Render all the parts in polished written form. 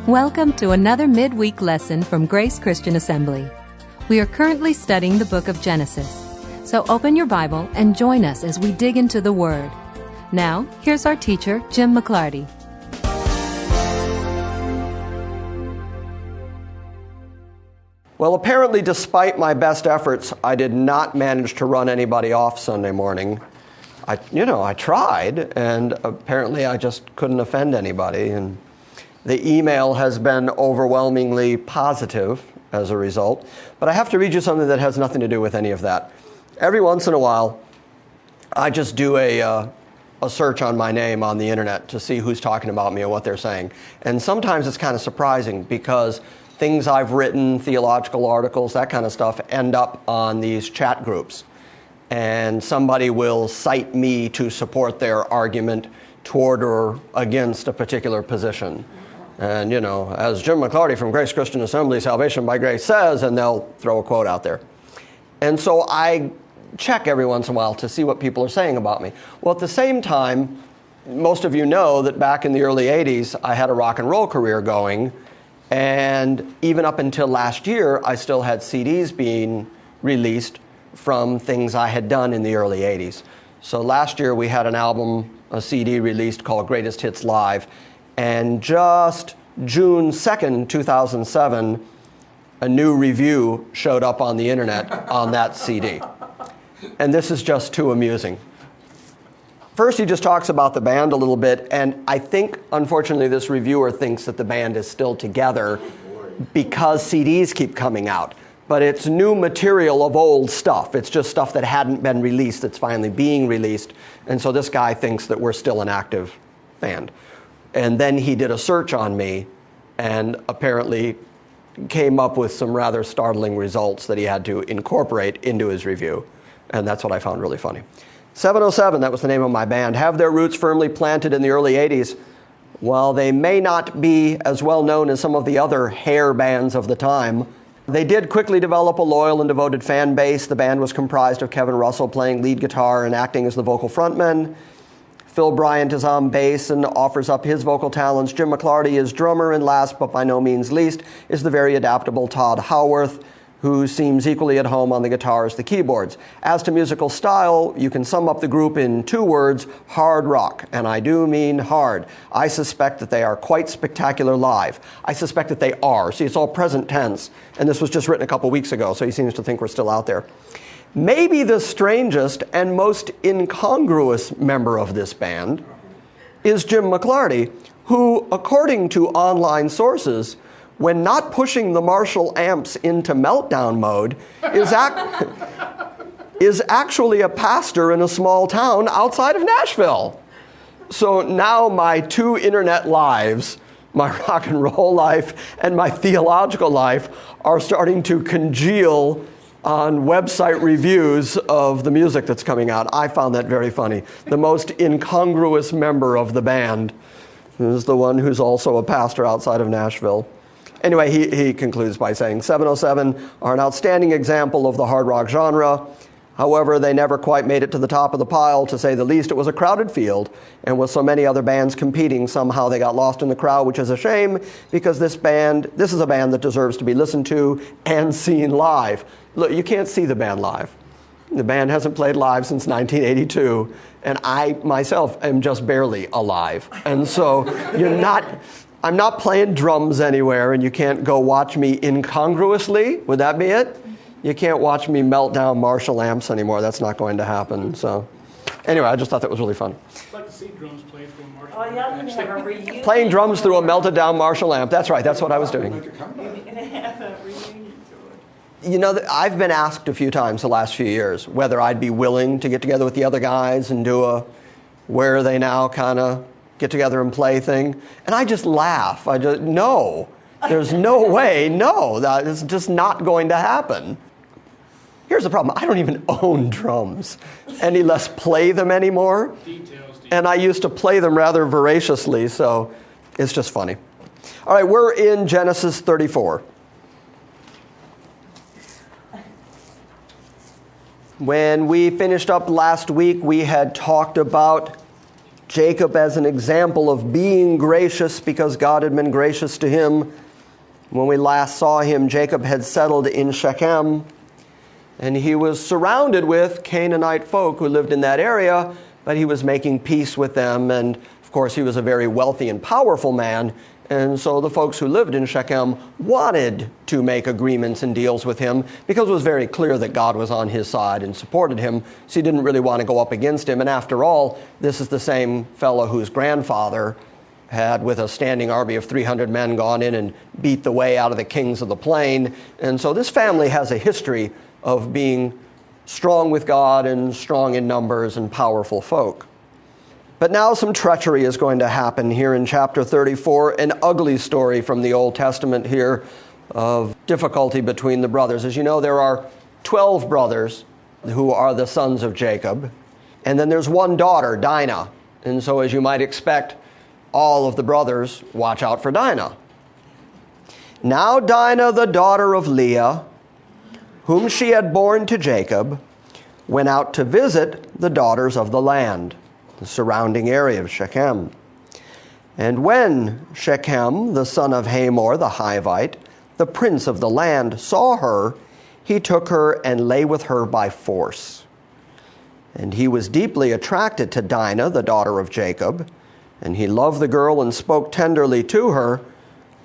Welcome to another midweek lesson from Grace Christian Assembly. We are currently studying the book of Genesis, so open your Bible and join us as we dig into the Word. Now, here's our teacher, Jim McClarty. Well, apparently, despite my best efforts, I did not manage to run anybody off Sunday morning. I tried, and apparently I just couldn't offend anybody. And the email has been overwhelmingly positive as a result. But I have to read you something that has nothing to do with any of that. Every once in a while, I just do a search on my name on the internet to see who's talking about me and what they're saying. And sometimes it's kind of surprising because things I've written, theological articles, that kind of stuff, end up on these chat groups. And somebody will cite me to support their argument toward or against a particular position. And, as Jim McClarty from Grace Christian Assembly, Salvation by Grace says, and they'll throw a quote out there. And so I check every once in a while to see what people are saying about me. Well, at the same time, most of you know that back in the early 80s, I had a rock and roll career going. And even up until last year, I still had CDs being released from things I had done in the early 80s. So last year, we had a CD released called Greatest Hits Live. And just June 2nd, 2007, a new review showed up on the internet on that CD. And this is just too amusing. First, he just talks about the band a little bit, and I think, unfortunately, this reviewer thinks that the band is still together because CDs keep coming out. But it's new material of old stuff. It's just stuff that hadn't been released that's finally being released. And so this guy thinks that we're still an active band. And then he did a search on me and apparently came up with some rather startling results that he had to incorporate into his review. And that's what I found really funny. 707, that was the name of my band, have their roots firmly planted in the early 80s. While they may not be as well known as some of the other hair bands of the time, they did quickly develop a loyal and devoted fan base. The band was comprised of Kevin Russell playing lead guitar and acting as the vocal frontman. Phil Bryant is on bass and offers up his vocal talents. Jim McClarty is drummer, and last but by no means least is the very adaptable Todd Howarth, who seems equally at home on the guitar as the keyboards. As to musical style, you can sum up the group in two words: hard rock, and I do mean hard. I suspect that they are quite spectacular live. I suspect that they are. See, it's all present tense, and this was just written a couple weeks ago, so he seems to think we're still out there. Maybe the strangest and most incongruous member of this band is Jim McClarty, who, according to online sources, when not pushing the Marshall amps into meltdown mode, is actually a pastor in a small town outside of Nashville. So now my two internet lives, my rock and roll life and my theological life, are starting to congeal on website reviews of the music that's coming out. I found that very funny. The most incongruous member of the band is the one who's also a pastor outside of Nashville. Anyway, he concludes by saying, 707 are an outstanding example of the hard rock genre. However, they never quite made it to the top of the pile. To say the least, it was a crowded field, and with so many other bands competing, somehow they got lost in the crowd, which is a shame, because this is a band that deserves to be listened to and seen live. Look, you can't see the band live. The band hasn't played live since 1982, and I myself am just barely alive. And so I'm not playing drums anywhere, and you can't go watch me incongruously. Would that be it? You can't watch me melt down Marshall amps anymore. That's not going to happen. So anyway, I just thought that was really fun. I'd like to see drums played through a Marshall amp. Oh, yeah, you have a reunion. Playing drums through a melted down Marshall amp. That's right. That's what I was doing. I've been asked a few times the last few years whether I'd be willing to get together with the other guys and do a Where Are They Now kind of get together and play thing. And I just laugh. No. There's no way. No, that is just not going to happen. Here's the problem. I don't even own drums, any less play them anymore. Details. And I used to play them rather voraciously, so it's just funny. All right, we're in Genesis 34. When we finished up last week, we had talked about Jacob as an example of being gracious because God had been gracious to him. When we last saw him, Jacob had settled in Shechem, and he was surrounded with Canaanite folk who lived in that area, but he was making peace with them. And of course, he was a very wealthy and powerful man. And so the folks who lived in Shechem wanted to make agreements and deals with him because it was very clear that God was on his side and supported him. So he didn't really want to go up against him. And after all, this is the same fellow whose grandfather had, with a standing army of 300 men, gone in and beat the way out of the kings of the plain. And so this family has a history of being strong with God and strong in numbers and powerful folk. But now some treachery is going to happen here in chapter 34, an ugly story from the Old Testament here of difficulty between the brothers. As you know, there are 12 brothers who are the sons of Jacob, and then there's one daughter, Dinah. And so as you might expect, all of the brothers watch out for Dinah. Now Dinah, the daughter of Leah, whom she had borne to Jacob, went out to visit the daughters of the land, the surrounding area of Shechem. And when Shechem, the son of Hamor the Hivite, the prince of the land, saw her, he took her and lay with her by force. And he was deeply attracted to Dinah, the daughter of Jacob, and he loved the girl and spoke tenderly to her.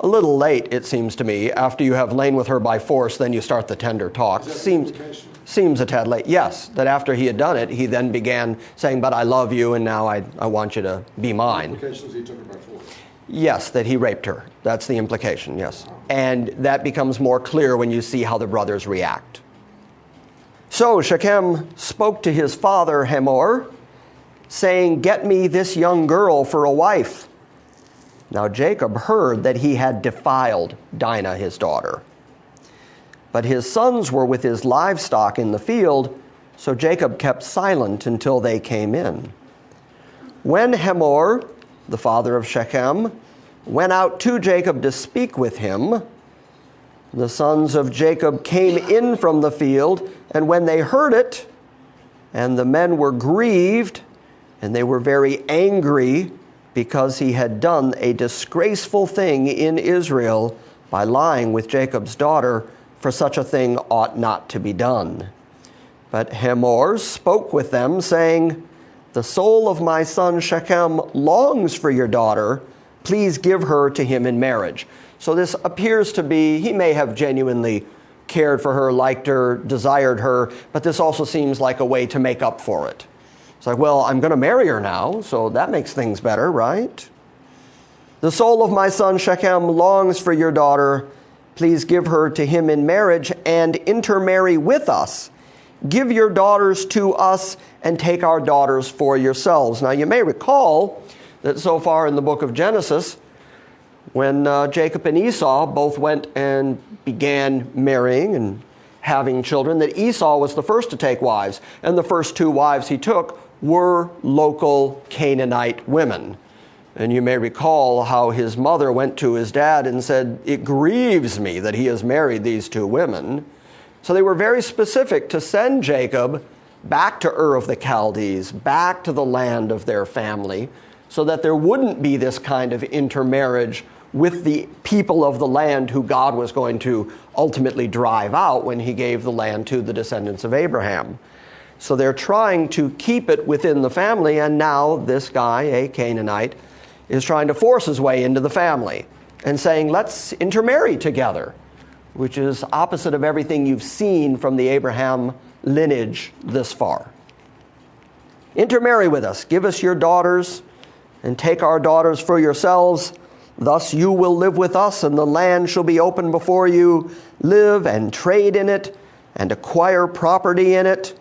A little late, it seems to me. After you have lain with her by force, then you start the tender talk. Seems a tad late. Yes, that after he had done it, he then began saying, but I love you, and now I want you to be mine. Implications he took her by force. Yes, that he raped her. That's the implication, yes. And that becomes more clear when you see how the brothers react. So Shechem spoke to his father Hamor, saying, get me this young girl for a wife. Now Jacob heard that he had defiled Dinah, his daughter. But his sons were with his livestock in the field, so Jacob kept silent until they came in. When Hamor, the father of Shechem, went out to Jacob to speak with him, the sons of Jacob came in from the field, and when they heard it, and the men were grieved, and they were very angry because he had done a disgraceful thing in Israel by lying with Jacob's daughter, for such a thing ought not to be done. But Hamor spoke with them, saying, the soul of my son Shechem longs for your daughter. Please give her to him in marriage. So this appears to be, he may have genuinely cared for her, liked her, desired her, but this also seems like a way to make up for it. It's like, well, I'm going to marry her now, so that makes things better, right? The soul of my son Shechem longs for your daughter. Please give her to him in marriage and intermarry with us. Give your daughters to us and take our daughters for yourselves. Now, you may recall that so far in the book of Genesis, when Jacob and Esau both went and began marrying and having children, that Esau was the first to take wives, and the first two wives he took were local Canaanite women. And you may recall how his mother went to his dad and said, it grieves me that he has married these two women. So they were very specific to send Jacob back to Ur of the Chaldees, back to the land of their family, so that there wouldn't be this kind of intermarriage with the people of the land who God was going to ultimately drive out when he gave the land to the descendants of Abraham. So they're trying to keep it within the family, and now this guy, a Canaanite, is trying to force his way into the family and saying, let's intermarry together, which is opposite of everything you've seen from the Abraham lineage this far. Intermarry with us, give us your daughters, and take our daughters for yourselves. Thus you will live with us, and the land shall be open before you. Live and trade in it, and acquire property in it.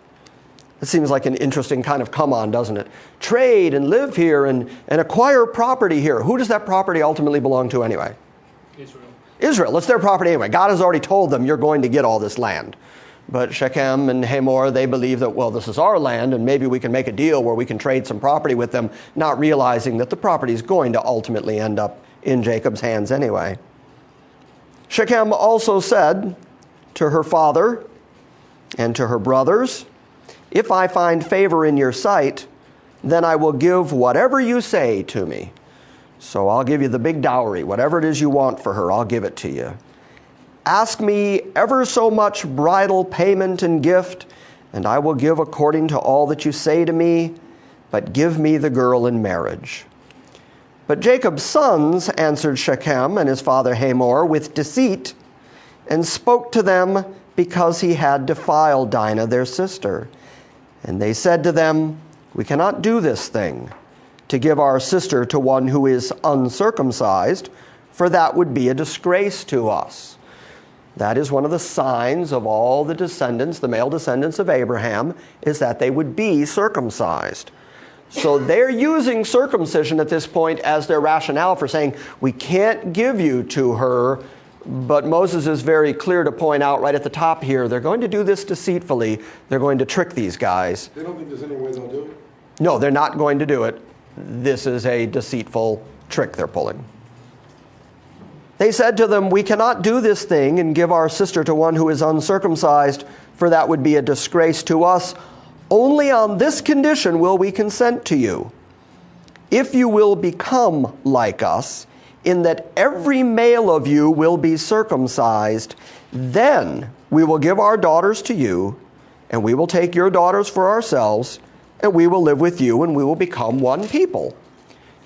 It seems like an interesting kind of come on, doesn't it? Trade and live here and acquire property here. Who does that property ultimately belong to anyway? Israel. It's their property anyway. God has already told them, you're going to get all this land. But Shechem and Hamor, they believe that, well, this is our land, and maybe we can make a deal where we can trade some property with them, not realizing that the property is going to ultimately end up in Jacob's hands anyway. Shechem also said to her father and to her brothers, if I find favor in your sight, then I will give whatever you say to me. So I'll give you the big dowry. Whatever it is you want for her, I'll give it to you. Ask me ever so much bridal payment and gift, and I will give according to all that you say to me, but give me the girl in marriage. But Jacob's sons answered Shechem and his father Hamor with deceit, and spoke to them because he had defiled Dinah, their sister. And they said to them, we cannot do this thing, to give our sister to one who is uncircumcised, for that would be a disgrace to us. That is one of the signs of all the descendants, the male descendants of Abraham, is that they would be circumcised. So they're using circumcision at this point as their rationale for saying, we can't give you to her, but Moses is very clear to point out right at the top here, they're going to do this deceitfully. They're going to trick these guys. They don't think there's any way they'll do it? No, they're not going to do it. This is a deceitful trick they're pulling. They said to them, we cannot do this thing and give our sister to one who is uncircumcised, for that would be a disgrace to us. Only on this condition will we consent to you. If you will become like us, in that every male of you will be circumcised, then we will give our daughters to you, and we will take your daughters for ourselves, and we will live with you, and we will become one people.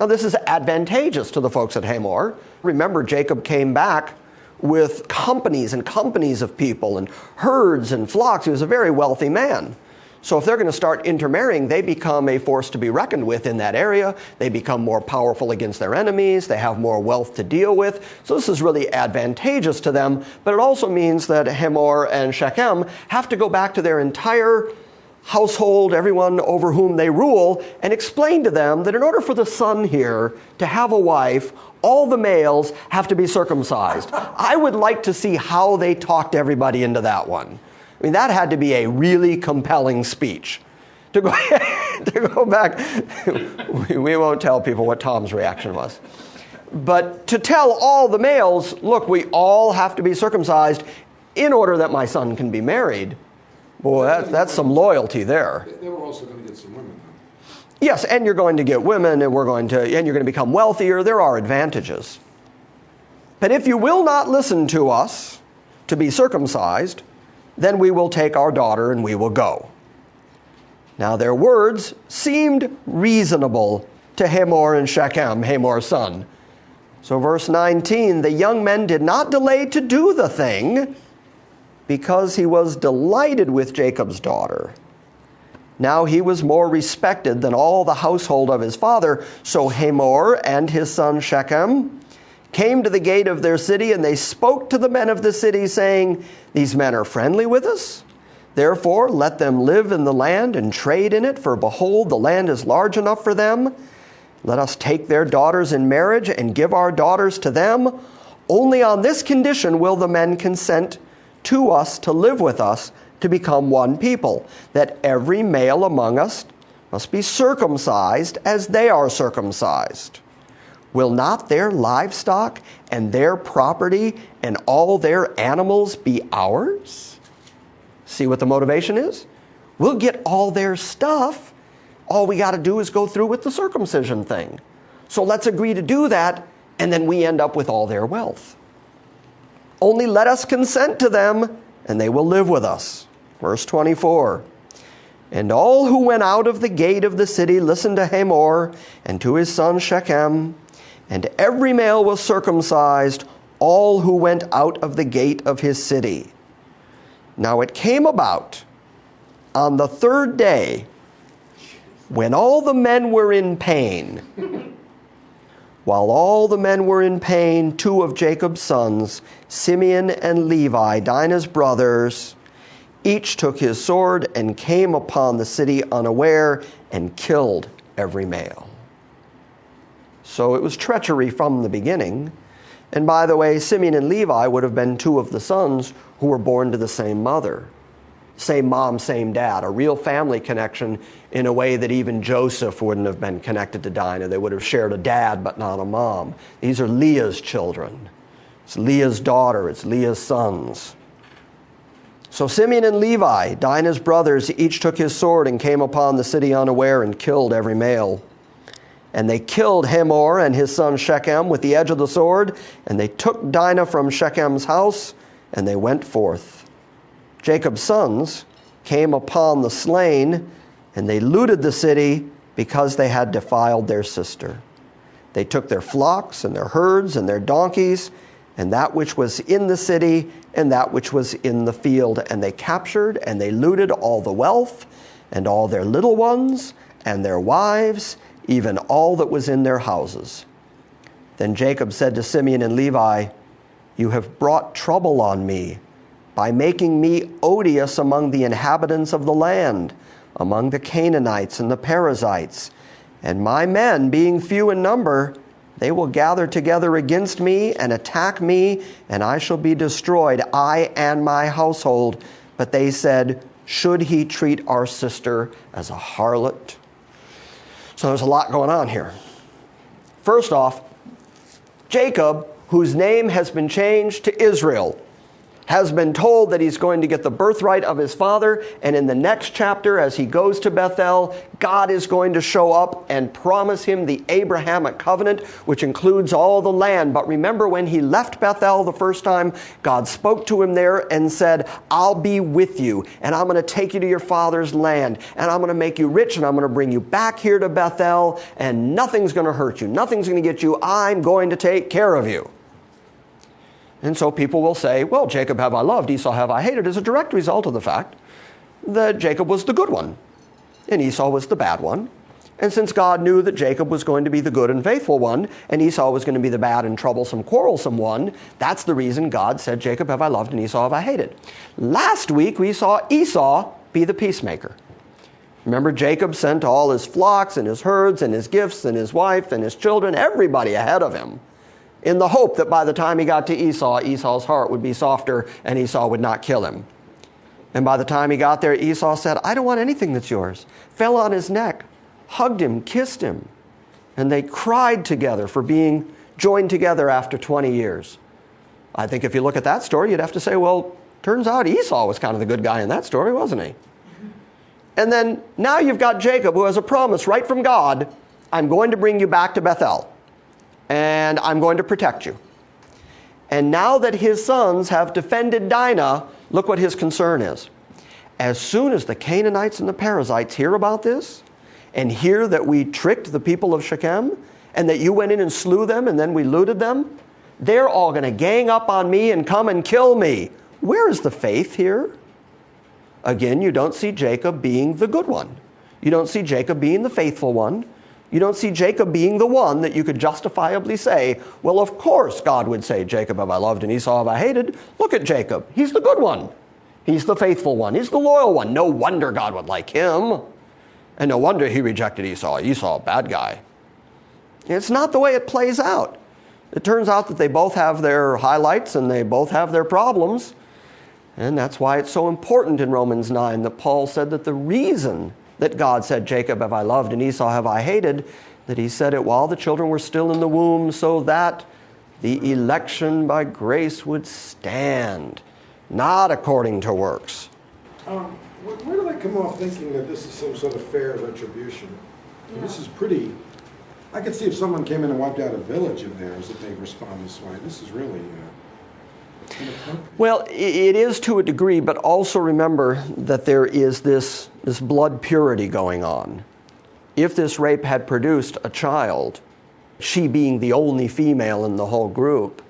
Now this is advantageous to the folks at Hamor. Remember, Jacob came back with companies and companies of people and herds and flocks. He was a very wealthy man. So if they're going to start intermarrying, they become a force to be reckoned with in that area. They become more powerful against their enemies. They have more wealth to deal with. So this is really advantageous to them. But it also means that Hamor and Shechem have to go back to their entire household, everyone over whom they rule, and explain to them that in order for the son here to have a wife, all the males have to be circumcised. I would like to see how they talked everybody into that one. I mean, that had to be a really compelling speech. To go back, we won't tell people what Tom's reaction was. But to tell all the males, look, we all have to be circumcised in order that my son can be married. Boy, that's some loyalty there. They were also going to get some women, though. Yes, and you're going to get women, and you're going to become wealthier. There are advantages. But if you will not listen to us to be circumcised, then we will take our daughter and we will go. Now their words seemed reasonable to Hamor and Shechem, Hamor's son. So verse 19, the young men did not delay to do the thing, because he was delighted with Jacob's daughter. Now he was more respected than all the household of his father. So Hamor and his son Shechem came to the gate of their city, and they spoke to the men of the city, saying, these men are friendly with us. Therefore let them live in the land and trade in it, for behold, the land is large enough for them. Let us take their daughters in marriage and give our daughters to them. Only on this condition will the men consent to us to live with us, to become one people, that every male among us must be circumcised as they are circumcised. Will not their livestock and their property and all their animals be ours? See what the motivation is? We'll get all their stuff. All we got to do is go through with the circumcision thing. So let's agree to do that, and then we end up with all their wealth. Only let us consent to them, and they will live with us. Verse 24. And all who went out of the gate of the city listened to Hamor and to his son Shechem, and every male was circumcised, all who went out of the gate of his city. Now it came about on the third day, when all the men were in pain, while all the men were in pain, two of Jacob's sons, Simeon and Levi, Dinah's brothers, each took his sword and came upon the city unaware and killed every male. So it was treachery from the beginning. And by the way, Simeon and Levi would have been two of the sons who were born to the same mother. Same mom, same dad. A real family connection in a way that even Joseph wouldn't have been connected to Dinah. They would have shared a dad but not a mom. These are Leah's children. It's Leah's daughter. It's Leah's sons. So Simeon and Levi, Dinah's brothers, each took his sword and came upon the city unaware and killed every male. And they killed Hamor and his son Shechem with the edge of the sword, and they took Dinah from Shechem's house, and they went forth. Jacob's sons came upon the slain, and they looted the city because they had defiled their sister. They took their flocks and their herds and their donkeys, and that which was in the city and that which was in the field. And they captured and they looted all the wealth and all their little ones and their wives, even all that was in their houses. Then Jacob said to Simeon and Levi, "You have brought trouble on me by making me odious among the inhabitants of the land, among the Canaanites and the Perizzites. And my men, being few in number, they will gather together against me and attack me, and I shall be destroyed, I and my household." But they said, "Should he treat our sister as a harlot?" So there's a lot going on here. First off, Jacob, whose name has been changed to Israel, has been told that he's going to get the birthright of his father, and in the next chapter, as he goes to Bethel, God is going to show up and promise him the Abrahamic covenant, which includes all the land. But remember, when he left Bethel the first time, God spoke to him there and said, "I'll be with you, and I'm going to take you to your father's land, and I'm going to make you rich, and I'm going to bring you back here to Bethel, and nothing's going to hurt you, nothing's going to get you. I'm going to take care of you." And so people will say, well, Jacob have I loved, Esau have I hated, is a direct result of the fact that Jacob was the good one and Esau was the bad one. And since God knew that Jacob was going to be the good and faithful one and Esau was going to be the bad and troublesome, quarrelsome one, that's the reason God said, Jacob have I loved and Esau have I hated. Last week we saw Esau be the peacemaker. Remember, Jacob sent all his flocks and his herds and his gifts and his wife and his children, everybody ahead of him, in the hope that by the time he got to Esau, Esau's heart would be softer and Esau would not kill him. And by the time he got there, Esau said, "I don't want anything that's yours." Fell on his neck, hugged him, kissed him. And they cried together for being joined together after 20 years. I think if you look at that story, you'd have to say, well, turns out Esau was kind of the good guy in that story, wasn't he? And then now you've got Jacob, who has a promise right from God, "I'm going to bring you back to Bethel. And I'm going to protect you." And now that his sons have defended Dinah, look what his concern is. As soon as the Canaanites and the Perizzites hear about this, and hear that we tricked the people of Shechem, and that you went in and slew them, and then we looted them, they're all going to gang up on me and come and kill me. Where is the faith here? Again, you don't see Jacob being the good one. You don't see Jacob being the faithful one. You don't see Jacob being the one that you could justifiably say, well, of course God would say, "Jacob have I loved and Esau have I hated." Look at Jacob. He's the good one. He's the faithful one. He's the loyal one. No wonder God would like him. And no wonder he rejected Esau. Esau, bad guy. It's not the way it plays out. It turns out that they both have their highlights and they both have their problems. And that's why it's so important in Romans 9 that Paul said that the reason that God said, "Jacob have I loved and Esau have I hated," that he said it while the children were still in the womb, so that the election by grace would stand, not according to works. Where do they come off thinking that this is some sort of fair retribution? I mean, this is pretty... I could see if someone came in and wiped out a village of theirs that they'd respond this way. This is really... Well, it is to a degree, but also remember that there is this blood purity going on. If this rape had produced a child, she being the only female in the whole group,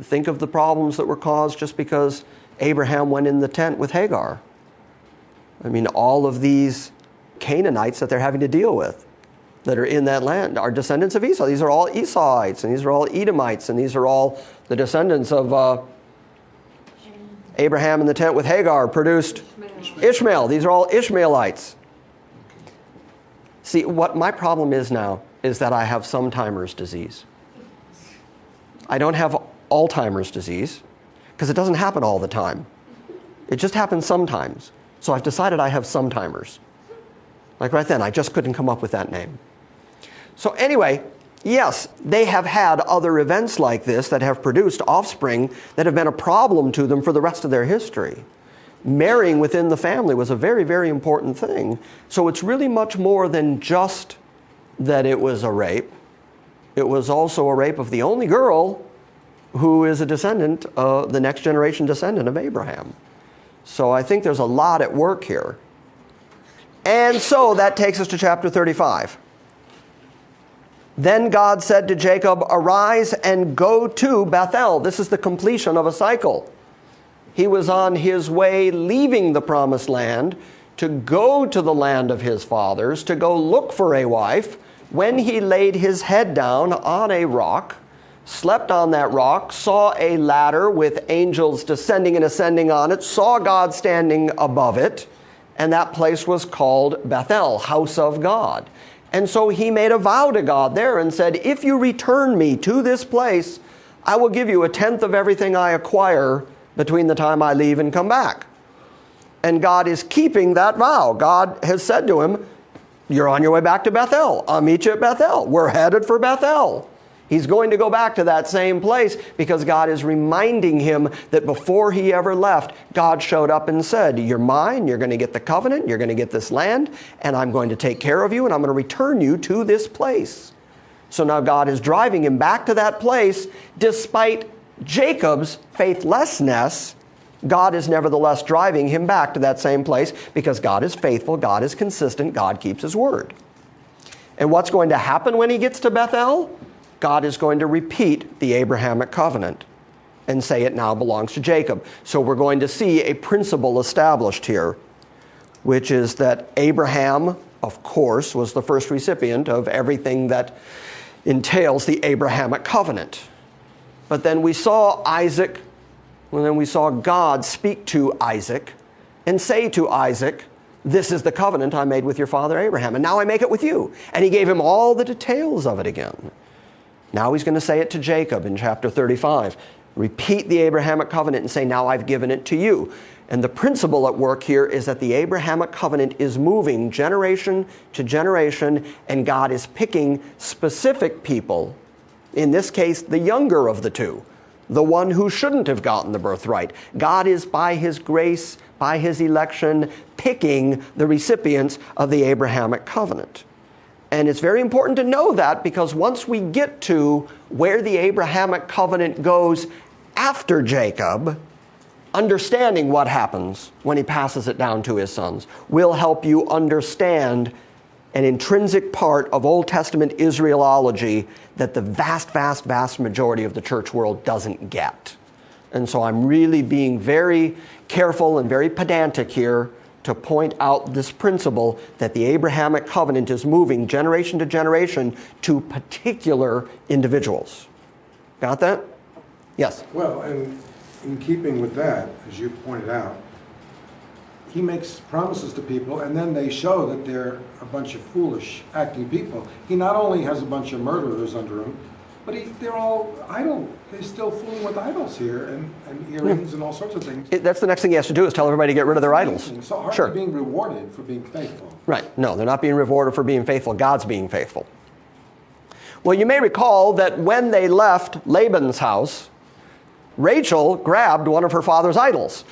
think of the problems that were caused just because Abraham went in the tent with Hagar. I mean, all of these Canaanites that they're having to deal with that are in that land are descendants of Esau. These are all Esauites, and these are all Edomites, and these are all the descendants of Abraham in the tent with Hagar produced Ishmael. These are all Ishmaelites. See, what my problem is now is that I have sometimers disease. I don't have Alzheimer's disease because it doesn't happen all the time. It just happens sometimes. So I've decided I have sometimers. Like right then, I just couldn't come up with that name. So anyway, yes, they have had other events like this that have produced offspring that have been a problem to them for the rest of their history. marrying within the family was a very, very important thing. So it's really much more than just that it was a rape. It was also a rape of the only girl who is a descendant, the next generation descendant of Abraham. So I think there's a lot at work here. And so that takes us to chapter 35. Then God said to Jacob, "Arise and go to Bethel." This is the completion of a cycle. He was on his way leaving the promised land to go to the land of his fathers, to go look for a wife, when he laid his head down on a rock, slept on that rock, saw a ladder with angels descending and ascending on it, saw God standing above it, and that place was called Bethel, house of God. And so he made a vow to God there and said, "If you return me to this place, I will give you a tenth of everything I acquire between the time I leave and come back." And God is keeping that vow. God has said to him, "You're on your way back to Bethel. I'll meet you at Bethel. We're headed for Bethel." He's going to go back to that same place because God is reminding him that before he ever left, God showed up and said, "You're mine, you're going to get the covenant, you're going to get this land, and I'm going to take care of you, and I'm going to return you to this place." So now God is driving him back to that place. Despite Jacob's faithlessness, God is nevertheless driving him back to that same place because God is faithful, God is consistent, God keeps his word. And what's going to happen when he gets to Bethel? God is going to repeat the Abrahamic covenant and say it now belongs to Jacob. So we're going to see a principle established here, which is that Abraham, of course, was the first recipient of everything that entails the Abrahamic covenant. But then we saw Isaac, and then we saw God speak to Isaac and say to Isaac, "This is the covenant I made with your father Abraham, and now I make it with you." And he gave him all the details of it again. Now he's going to say it to Jacob in chapter 35. Repeat the Abrahamic covenant and say, "Now I've given it to you." And the principle at work here is that the Abrahamic covenant is moving generation to generation, and God is picking specific people, in this case, the younger of the two, the one who shouldn't have gotten the birthright. God is, by his grace, by his election, picking the recipients of the Abrahamic covenant. And it's very important to know that, because once we get to where the Abrahamic covenant goes after Jacob, understanding what happens when he passes it down to his sons will help you understand an intrinsic part of Old Testament Israelology that the vast, vast, vast majority of the church world doesn't get. And so I'm really being very careful and very pedantic here to point out this principle that the Abrahamic covenant is moving generation to generation to particular individuals. Got that? Yes? Well, and in keeping with that, as you pointed out, he makes promises to people, and then they show that they're a bunch of foolish acting people. He not only has a bunch of murderers under him, but they're all idle. They're still fooling with idols here, and earrings and all sorts of things. That's the next thing he has to do, is tell everybody to get rid of their idols. So aren't Sure. they being rewarded for being faithful? Right. No, they're not being rewarded for being faithful. God's being faithful. Well, you may recall that when they left Laban's house, Rachel grabbed one of her father's idols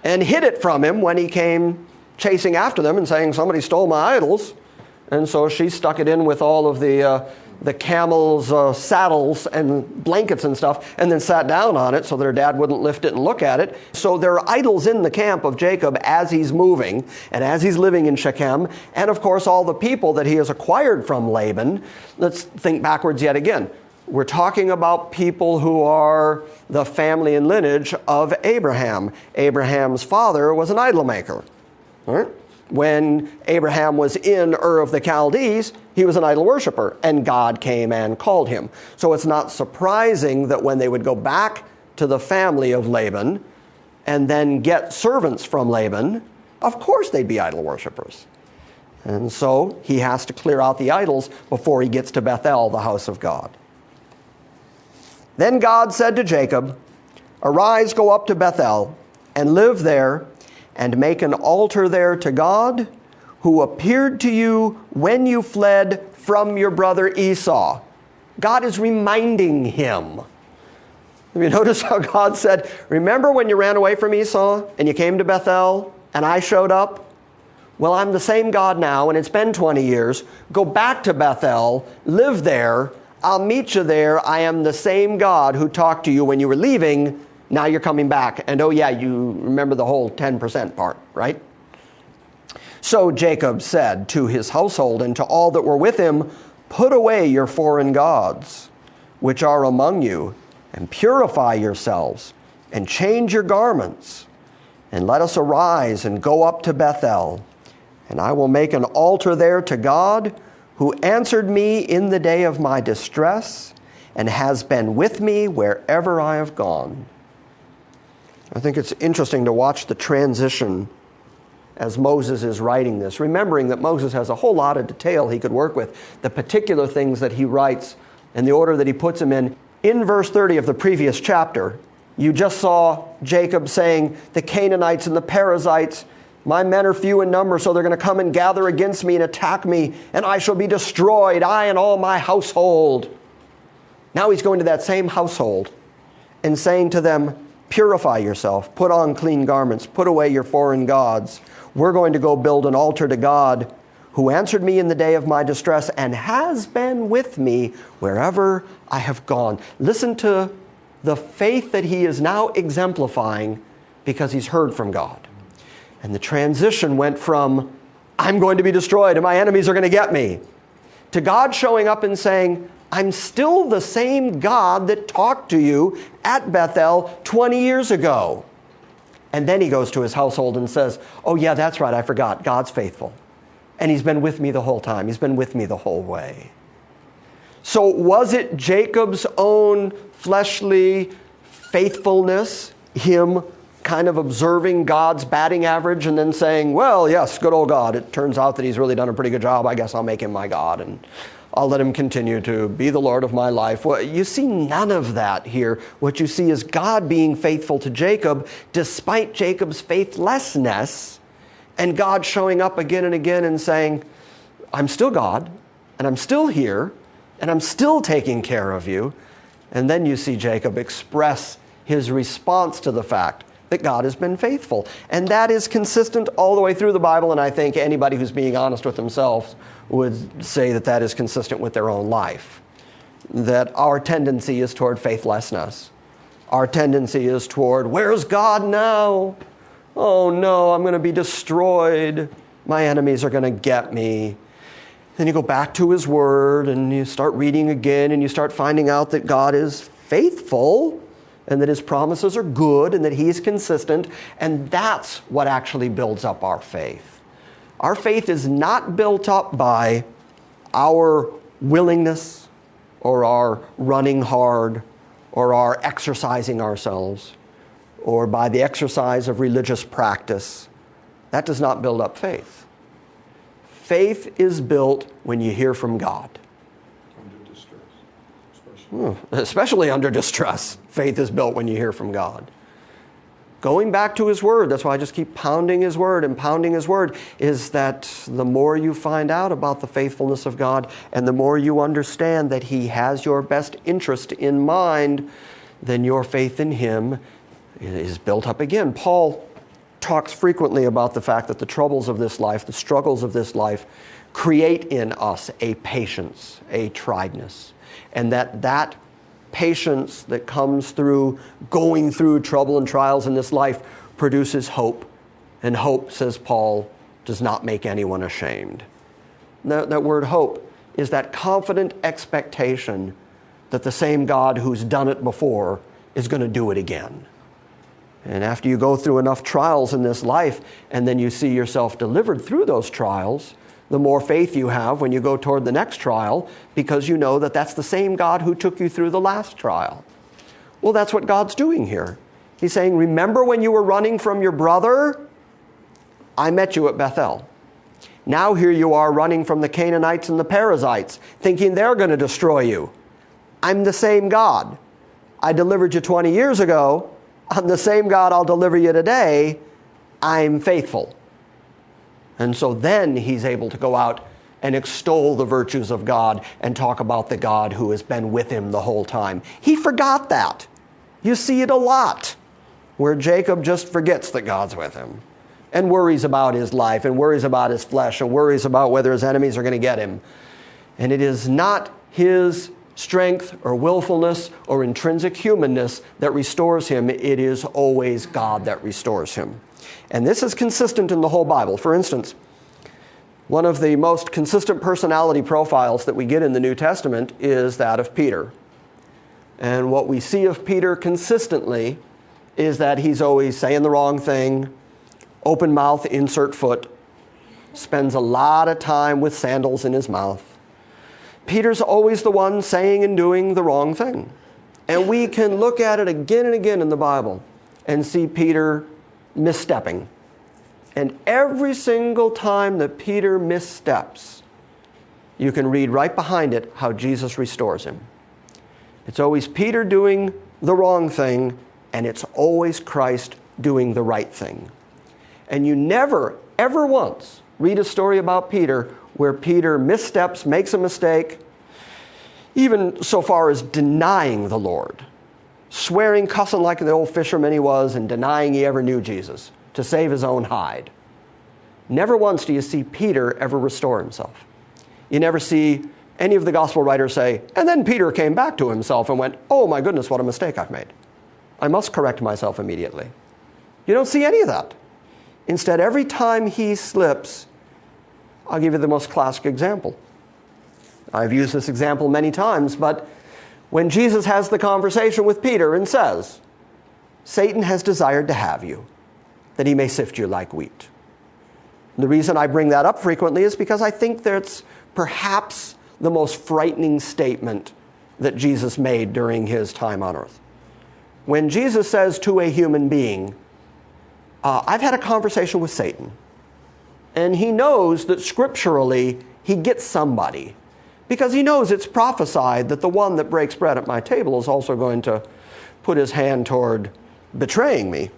and hid it from him when he came chasing after them and saying, "Somebody stole my idols." And so she stuck it in with all of the camel's saddles and blankets and stuff, and then sat down on it so that her dad wouldn't lift it and look at it. So there are idols in the camp of Jacob as he's moving and as he's living in Shechem, and of course all the people that he has acquired from Laban. Let's think backwards yet again. We're talking about people who are the family and lineage of Abraham. Abraham's father was an idol maker. All right? When Abraham was in Ur of the Chaldees, he was an idol worshiper, and God came and called him. So it's not surprising that when they would go back to the family of Laban and then get servants from Laban, of course they'd be idol worshipers. And so he has to clear out the idols before he gets to Bethel, the house of God. Then God said to Jacob, "Arise, go up to Bethel, and live there, and make an altar there to God, who appeared to you when you fled from your brother Esau." God is reminding him. You notice how God said, remember when you ran away from Esau and you came to Bethel and I showed up? Well, I'm the same God now, and it's been 20 years. Go back to Bethel, live there. I'll meet you there. I am the same God who talked to you when you were leaving. Now you're coming back. And oh yeah, you remember the whole 10% part, right? So Jacob said to his household and to all that were with him, put away your foreign gods, which are among you, and purify yourselves, and change your garments. And let us arise and go up to Bethel. And I will make an altar there to God, who answered me in the day of my distress, and has been with me wherever I have gone. I think it's interesting to watch the transition as Moses is writing this, remembering that Moses has a whole lot of detail he could work with, the particular things that he writes and the order that he puts them in. In verse 30 of the previous chapter, you just saw Jacob saying, the Canaanites and the Perizzites, my men are few in number, so they're going to come and gather against me and attack me, and I shall be destroyed, I and all my household. Now he's going to that same household and saying to them, purify yourself, put on clean garments, put away your foreign gods. We're going to go build an altar to God, who answered me in the day of my distress and has been with me wherever I have gone. Listen to the faith that he is now exemplifying because he's heard from God. And the transition went from, I'm going to be destroyed and my enemies are going to get me, to God showing up and saying, I'm still the same God that talked to you at Bethel 20 years ago. And then he goes to his household and says, oh yeah, that's right, I forgot. God's faithful. And he's been with me the whole time. He's been with me the whole way. So was it Jacob's own fleshly faithfulness, him kind of observing God's batting average and then saying, well, yes, good old God. It turns out that he's really done a pretty good job. I guess I'll make him my God and I'll let him continue to be the Lord of my life. Well, you see none of that here. What you see is God being faithful to Jacob despite Jacob's faithlessness, and God showing up again and again and saying, I'm still God, and I'm still here, and I'm still taking care of you. And then you see Jacob express his response to the fact that God has been faithful. And that is consistent all the way through the Bible, and I think anybody who's being honest with themselves would say that that is consistent with their own life. That our tendency is toward faithlessness. Our tendency is toward, where's God now? Oh no, I'm going to be destroyed. My enemies are going to get me. Then you go back to his word and you start reading again and you start finding out that God is faithful and that his promises are good and that he's consistent, and that's what actually builds up our faith. Our faith is not built up by our willingness or our running hard or our exercising ourselves or by the exercise of religious practice. That does not build up faith. Faith is built when you hear from God. Under distress, Especially under distress. Faith is built when you hear from God. Going back to his word, that's why I just keep pounding his word and pounding his word, is that the more you find out about the faithfulness of God and the more you understand that he has your best interest in mind, then your faith in him is built up again. Paul talks frequently about the fact that the troubles of this life, the struggles of this life, create in us a patience, a triedness, and that patience that comes through going through trouble and trials in this life produces hope. And hope, says Paul, does not make anyone ashamed. That word hope is that confident expectation that the same God who's done it before is going to do it again. And after you go through enough trials in this life and then you see yourself delivered through those trials, the more faith you have when you go toward the next trial, because you know that that's the same God who took you through the last trial. Well, that's what God's doing here. He's saying, remember when you were running from your brother? I met you at Bethel. Now here you are running from the Canaanites and the Perizzites, thinking they're going to destroy you. I'm the same God. I delivered you 20 years ago. I'm the same God I'll deliver you today. I'm faithful. And so then he's able to go out and extol the virtues of God and talk about the God who has been with him the whole time. He forgot that. You see it a lot, where Jacob just forgets that God's with him and worries about his life and worries about his flesh and worries about whether his enemies are going to get him. And it is not his strength or willfulness or intrinsic humanness that restores him. It is always God that restores him. And this is consistent in the whole Bible. For instance, one of the most consistent personality profiles that we get in the New Testament is that of Peter. And what we see of Peter consistently is that he's always saying the wrong thing, open mouth, insert foot, spends a lot of time with sandals in his mouth. Peter's always the one saying and doing the wrong thing. And we can look at it again and again in the Bible and see Peter misstepping. And every single time that Peter missteps, you can read right behind it how Jesus restores him. It's always Peter doing the wrong thing, and it's always Christ doing the right thing. And you never, ever once read a story about Peter where Peter missteps, makes a mistake, even so far as denying the Lord, swearing, cussing like the old fisherman he was, and denying he ever knew Jesus to save his own hide. Never once do you see Peter ever restore himself. You never see any of the gospel writers say, and then Peter came back to himself and went, oh my goodness, what a mistake I've made. I must correct myself immediately. You don't see any of that. Instead, every time he slips, I'll give you the most classic example. I've used this example many times, but when Jesus has the conversation with Peter and says, Satan has desired to have you, that he may sift you like wheat. The reason I bring that up frequently is because I think that's perhaps the most frightening statement that Jesus made during his time on earth. When Jesus says to a human being, I've had a conversation with Satan, and he knows that scripturally he gets somebody, because he knows it's prophesied that the one that breaks bread at my table is also going to put his hand toward betraying me.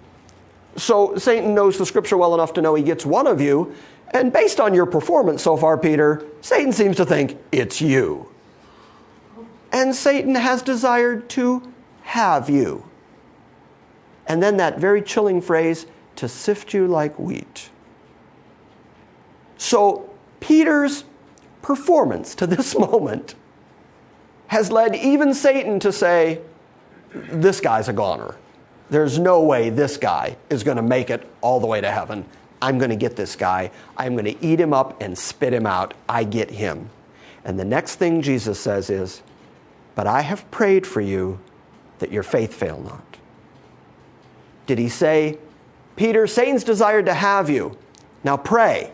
So Satan knows the scripture well enough to know he gets one of you, and based on your performance so far, Peter, Satan seems to think it's you. And Satan has desired to have you. And then that very chilling phrase, to sift you like wheat. So Peter's performance to this moment has led even Satan to say, this guy's a goner. There's no way this guy is going to make it all the way to heaven. I'm going to get this guy. I'm going to eat him up and spit him out. I get him. And the next thing Jesus says is, but I have prayed for you that your faith fail not. Did he say, Peter, Satan's desired to have you. Now pray.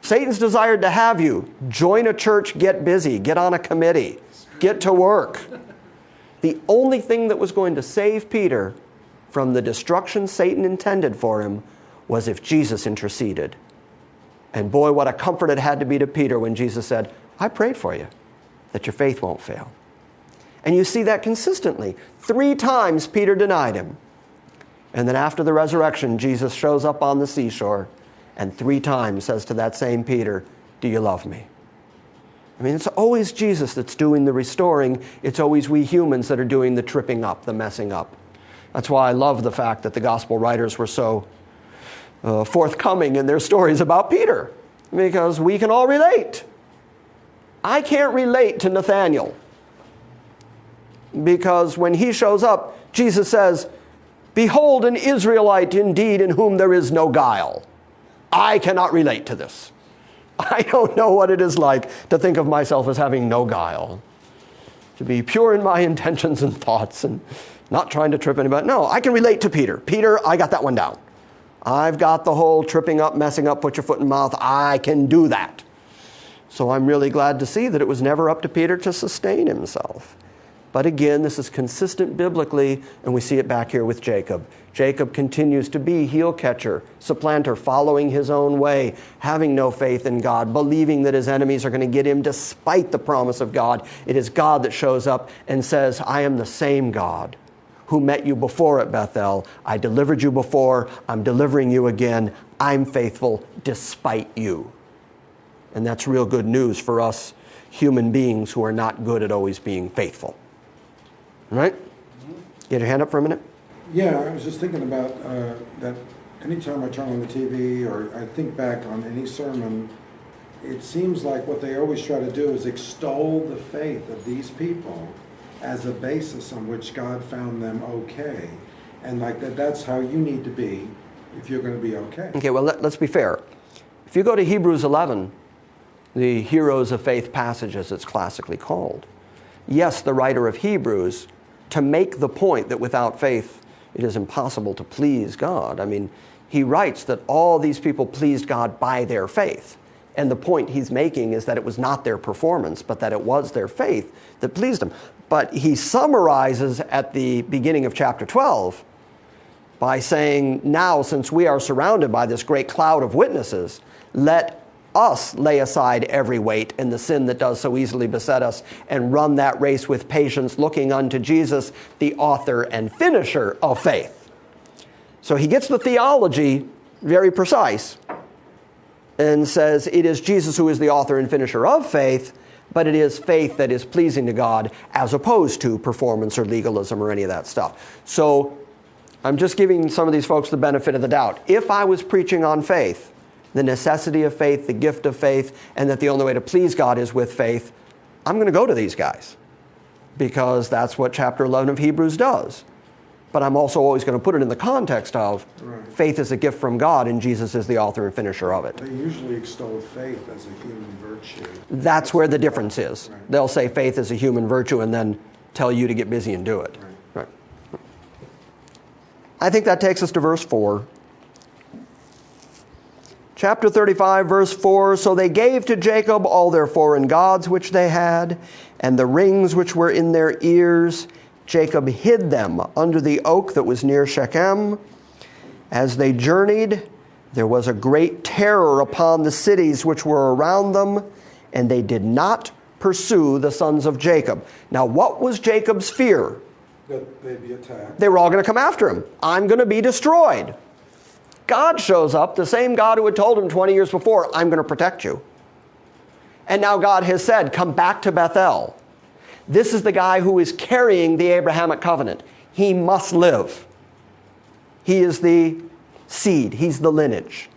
Satan's desired to have you. Join a church, get busy, get on a committee, get to work. The only thing that was going to save Peter from the destruction Satan intended for him was if Jesus interceded. And boy, what a comfort it had to be to Peter when Jesus said, I prayed for you, that your faith won't fail. And you see that consistently. 3 times Peter denied him. And then after the resurrection, Jesus shows up on the seashore and 3 times says to that same Peter, do you love me? I mean, it's always Jesus that's doing the restoring. It's always we humans that are doing the tripping up, the messing up. That's why I love the fact that the gospel writers were so forthcoming in their stories about Peter, because we can all relate. I can't relate to Nathaniel, because when he shows up, Jesus says, behold, an Israelite indeed in whom there is no guile. I cannot relate to this. I don't know what it is like to think of myself as having no guile, to be pure in my intentions and thoughts and not trying to trip anybody. No, I can relate to Peter. Peter, I got that one down. I've got the whole tripping up, messing up, put your foot in mouth. I can do that. So I'm really glad to see that it was never up to Peter to sustain himself. But again, this is consistent biblically, and we see it back here with Jacob. Jacob continues to be heel catcher, supplanter, following his own way, having no faith in God, believing that his enemies are going to get him despite the promise of God. It is God that shows up and says, I am the same God who met you before at Bethel. I delivered you before. I'm delivering you again. I'm faithful despite you. And that's real good news for us human beings who are not good at always being faithful. Right? You had your hand up for a minute? Yeah, I was just thinking about that anytime I turn on the TV or I think back on any sermon, it seems like what they always try to do is extol the faith of these people as a basis on which God found them okay. And like that's how you need to be if you're going to be okay. Okay, well, let's be fair. If you go to Hebrews 11, the heroes of faith passage, as it's classically called, yes, the writer of Hebrews, to make the point that without faith it is impossible to please God. I mean, he writes that all these people pleased God by their faith. And the point he's making is that it was not their performance, but that it was their faith that pleased him. But he summarizes at the beginning of chapter 12 by saying, now, since we are surrounded by this great cloud of witnesses, let us lay aside every weight and the sin that does so easily beset us, and run that race with patience, looking unto Jesus, the author and finisher of faith. So he gets the theology very precise and says it is Jesus who is the author and finisher of faith, but it is faith that is pleasing to God as opposed to performance or legalism or any of that stuff. So I'm just giving some of these folks the benefit of the doubt. If I was preaching on faith, the necessity of faith, the gift of faith, and that the only way to please God is with faith, I'm going to go to these guys because that's what chapter 11 of Hebrews does. But I'm also always going to put it in the context of faith is a gift from God and Jesus is the author and finisher of it. They usually extol faith as a human virtue. That's where the difference is. Right. They'll say faith is a human virtue and then tell you to get busy and do it. Right. I think that takes us to verse 4. Chapter 35, verse 4, so they gave to Jacob all their foreign gods which they had, and the rings which were in their ears. Jacob hid them under the oak that was near Shechem. As they journeyed, there was a great terror upon the cities which were around them, and they did not pursue the sons of Jacob. Now, what was Jacob's fear? That they'd be attacked. They were all going to come after him. I'm going to be destroyed. God shows up, the same God who had told him 20 years before, I'm going to protect you. And now God has said, come back to Bethel. This is the guy who is carrying the Abrahamic covenant. He must live. He is the seed. He's the lineage.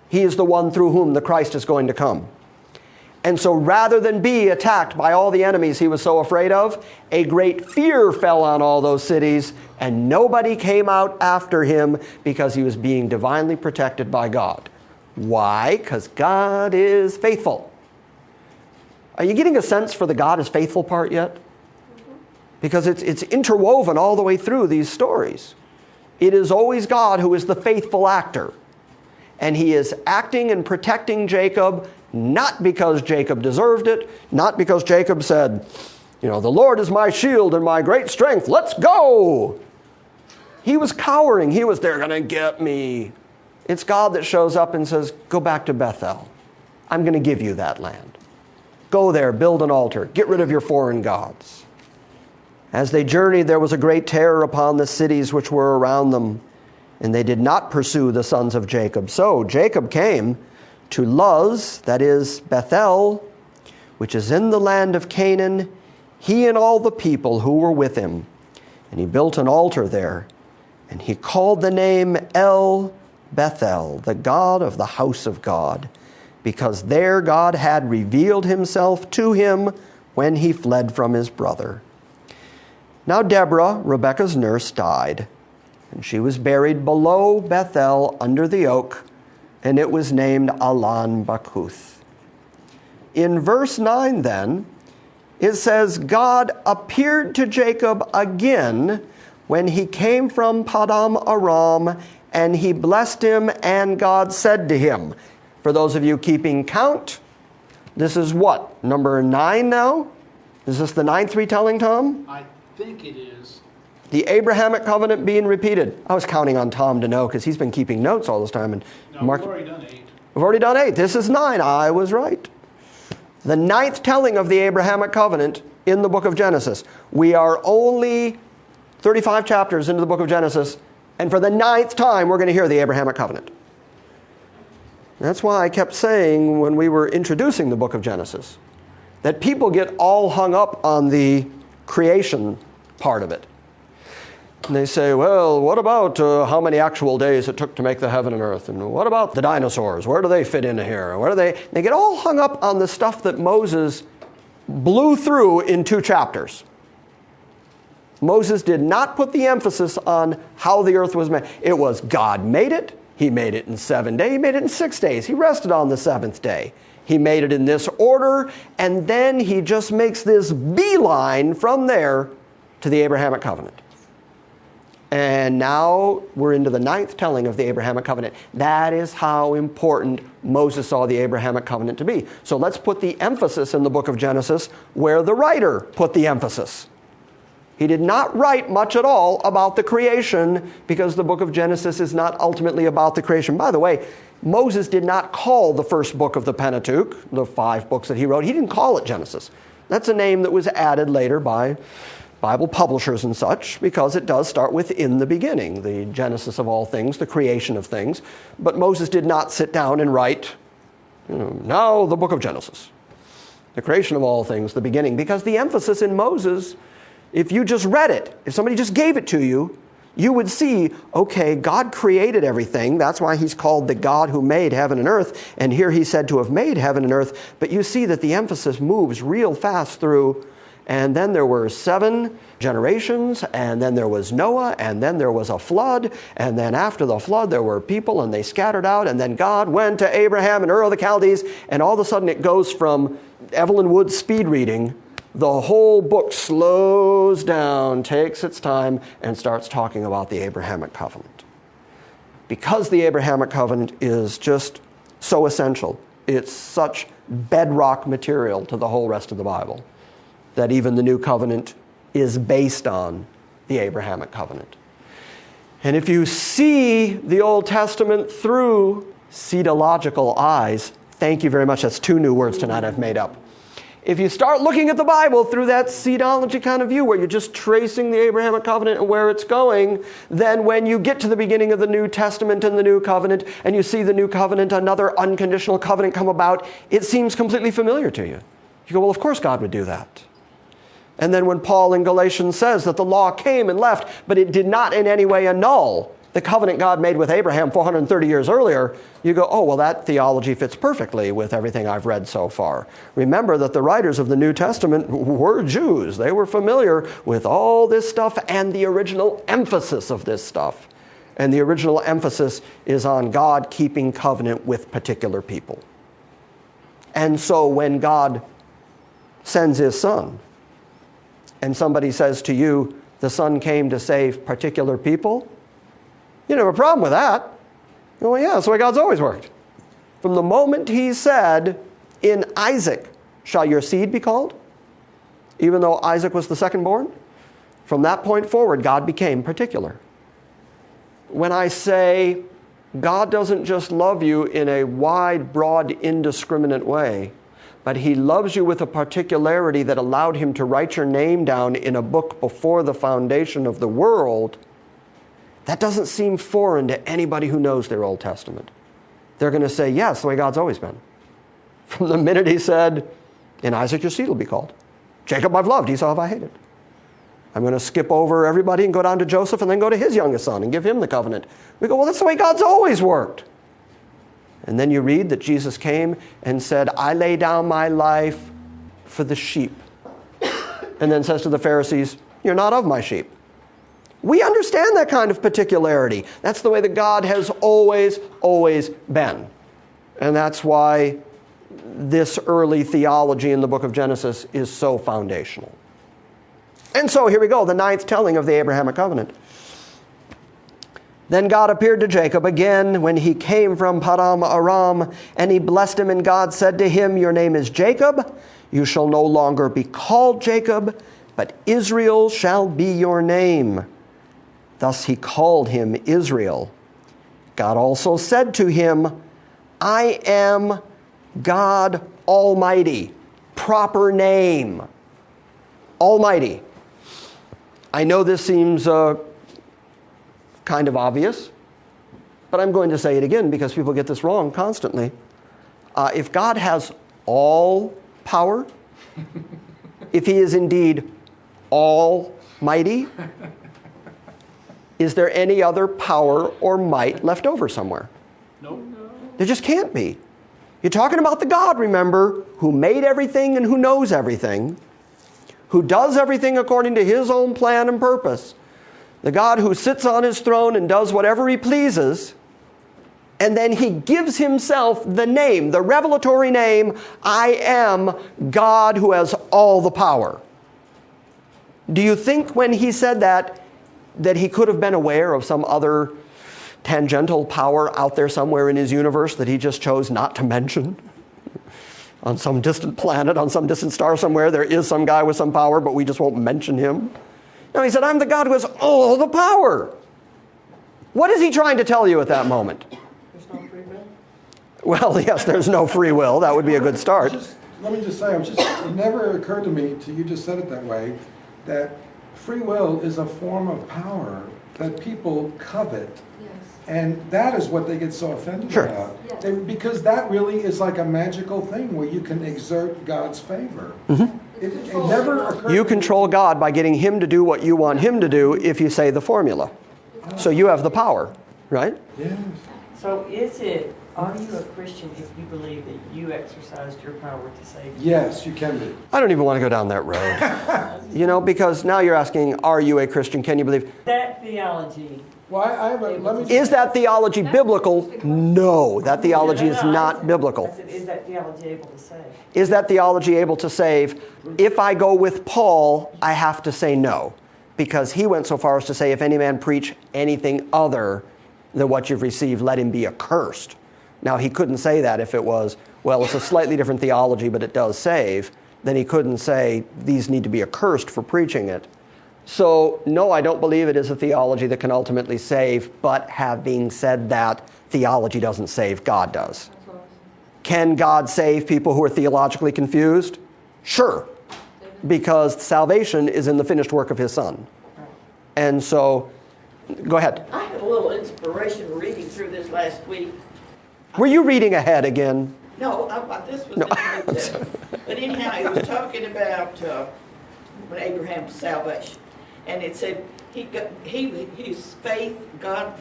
He is the one through whom the Christ is going to come. And so rather than be attacked by all the enemies he was so afraid of, a great fear fell on all those cities, and nobody came out after him because he was being divinely protected by God. Why? Because God is faithful. Are you getting a sense for the God is faithful part yet? Because it's interwoven all the way through these stories. It is always God who is the faithful actor. And he is acting and protecting Jacob, not because Jacob deserved it, not because Jacob said, the Lord is my shield and my great strength, let's go. He was cowering. He was, they're going to get me. It's God that shows up and says, go back to Bethel. I'm going to give you that land. Go there, build an altar, get rid of your foreign gods. As they journeyed, there was a great terror upon the cities which were around them, and they did not pursue the sons of Jacob. So Jacob came to Luz, that is Bethel, which is in the land of Canaan, he and all the people who were with him. And he built an altar there, and he called the name El Bethel, the God of the house of God, because there God had revealed himself to him when he fled from his brother. Now Deborah, Rebekah's nurse, died, and she was buried below Bethel under the oak, and it was named Alan Bakuth. In verse 9 then, it says, God appeared to Jacob again when he came from Padam Aram, and he blessed him, and God said to him, for those of you keeping count, this is what, number 9 now? Is this the 9th retelling, Tom? I think it is. The Abrahamic covenant being repeated. I was counting on Tom to know because he's been keeping notes all this time. And No, we've already done 8. We've already done 8. This is 9. I was right. The 9th telling of the Abrahamic covenant in the book of Genesis. We are only 35 chapters into the book of Genesis, and for the 9th time we're going to hear the Abrahamic covenant. That's why I kept saying when we were introducing the book of Genesis that people get all hung up on the creation part of it. And they say, well, what about how many actual days it took to make the heaven and earth? And what about the dinosaurs? Where do they fit into here? Where do they? They get all hung up on the stuff that Moses blew through in 2 chapters. Moses did not put the emphasis on how the earth was made. It was God made it. He made it in 7 days. He made it in 6 days. He rested on the 7th day. He made it in this order, and then he just makes this beeline from there to the Abrahamic covenant. And now we're into the 9th telling of the Abrahamic covenant. That is how important Moses saw the Abrahamic covenant to be. So let's put the emphasis in the book of Genesis where the writer put the emphasis. He did not write much at all about the creation because the book of Genesis is not ultimately about the creation. By the way, Moses did not call the first book of the Pentateuch, the 5 books that he wrote, he didn't call it Genesis. That's a name that was added later by Bible publishers and such, because it does start with in the beginning, the genesis of all things, the creation of things. But Moses did not sit down and write, now the book of Genesis, the creation of all things, the beginning, because the emphasis in Moses, if you just read it, if somebody just gave it to you, you would see, okay, God created everything. That's why he's called the God who made heaven and earth. And here he's said to have made heaven and earth. But you see that the emphasis moves real fast through. And then there were 7 generations, and then there was Noah, and then there was a flood, and then after the flood there were people, and they scattered out, and then God went to Abraham and Ur of the Chaldees, and all of a sudden it goes from Evelyn Wood's speed reading. The whole book slows down, takes its time, and starts talking about the Abrahamic covenant. Because the Abrahamic covenant is just so essential, it's such bedrock material to the whole rest of the Bible, that even the New Covenant is based on the Abrahamic covenant. And if you see the Old Testament through seedological eyes, thank you very much, that's 2 new words tonight I've made up. If you start looking at the Bible through that seedology kind of view, where you're just tracing the Abrahamic covenant and where it's going, then when you get to the beginning of the New Testament and the New Covenant, and you see the New Covenant, another unconditional covenant come about, it seems completely familiar to you. You go, well, of course God would do that. And then when Paul in Galatians says that the law came and left, but it did not in any way annul the covenant God made with Abraham 430 years earlier, you go, oh, well, that theology fits perfectly with everything I've read so far. Remember that the writers of the New Testament were Jews. They were familiar with all this stuff and the original emphasis of this stuff. And the original emphasis is on God keeping covenant with particular people. And so when God sends his Son, and somebody says to you, the Son came to save particular people, you don't have a problem with that. Well, yeah, that's the way God's always worked. From the moment he said, in Isaac shall your seed be called, even though Isaac was the second born, from that point forward, God became particular. When I say God doesn't just love you in a wide, broad, indiscriminate way, but he loves you with a particularity that allowed him to write your name down in a book before the foundation of the world, that doesn't seem foreign to anybody who knows their Old Testament. They're going to say, yes, the way God's always been. From the minute he said, in Isaac your seed will be called. Jacob I've loved, Esau have I hated. I'm going to skip over everybody and go down to Joseph and then go to his youngest son and give him the covenant. We go, well, that's the way God's always worked. And then you read that Jesus came and said, I lay down my life for the sheep. And then says to the Pharisees, you're not of my sheep. We understand that kind of particularity. That's the way that God has always, always been. And that's why this early theology in the book of Genesis is so foundational. And so here we go, the 9th telling of the Abrahamic covenant. Then God appeared to Jacob again when he came from Padan Aram, and he blessed him, and God said to him, your name is Jacob. You shall no longer be called Jacob, but Israel shall be your name. Thus he called him Israel. God also said to him, I am God Almighty. Proper name. Almighty. I know this seems kind of obvious, but I'm going to say it again because people get this wrong constantly. If God has all power, if he is indeed almighty, is there any other power or might left over somewhere? Nope. There just can't be. You're talking about the God, remember, who made everything and who knows everything, who does everything according to his own plan and purpose, the God who sits on his throne and does whatever he pleases, and then he gives himself the name, the revelatory name, I am God who has all the power. Do you think when he said that he could have been aware of some other tangential power out there somewhere in his universe that he just chose not to mention? On some distant planet, on some distant star somewhere, there is some guy with some power, but we just won't mention him. No, he said, I'm the God who has all the power. What is he trying to tell you at that moment? There's no free will? Well, yes, there's no free will. That would be a good start. Let me just say, it never occurred to me, till you just said it that way, that free will is a form of power that people covet. Yes. And that is what they get so offended Sure. about. Yes. Because that really is like a magical thing where you can exert God's favor. It never occurred You to me- control God by getting him to do what you want him to do if you say the formula. So you have the power, right? Yes. So are you a Christian if you believe that you exercised your power to save? Yes, you can be. I don't even want to go down that road. Because now you're asking, are you a Christian? Can you believe? That theology. Well, I have a, let me Is that theology biblical? No, that theology is I not said- biblical. I said, is that theology able to save? Is that theology able to save? If I go with Paul, I have to say no, because he went so far as to say, if any man preach anything other than what you've received, let him be accursed. Now, he couldn't say that if it was, well, it's a slightly different theology, but it does save. Then he couldn't say, these need to be accursed for preaching it. So, no, I don't believe it is a theology that can ultimately save, but having said that, theology doesn't save, God does. Can God save people who are theologically confused? Sure, because salvation is in the finished work of his Son. And so, go ahead. I had a little inspiration reading through this last week. Were you reading ahead again? No, this was in the New Testament. But anyhow, he was talking about Abraham's salvation. And it said his faith, God,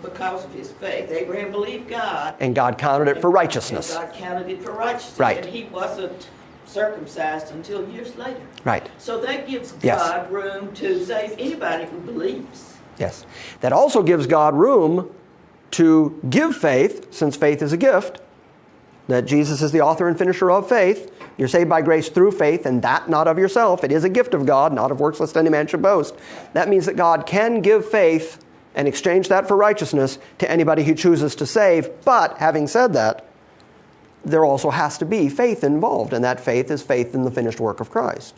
because of his faith, Abraham believed God. And God counted it for righteousness. And God counted it for righteousness. Right. And he wasn't circumcised until years later. Right. So that gives Yes. God room to save anybody who believes. Yes. That also gives God room to give faith, since faith is a gift, that Jesus is the author and finisher of faith. You're saved by grace through faith, and that not of yourself. It is a gift of God, not of works lest any man should boast. That means that God can give faith and exchange that for righteousness to anybody he chooses to save. But having said that, there also has to be faith involved, and that faith is faith in the finished work of Christ.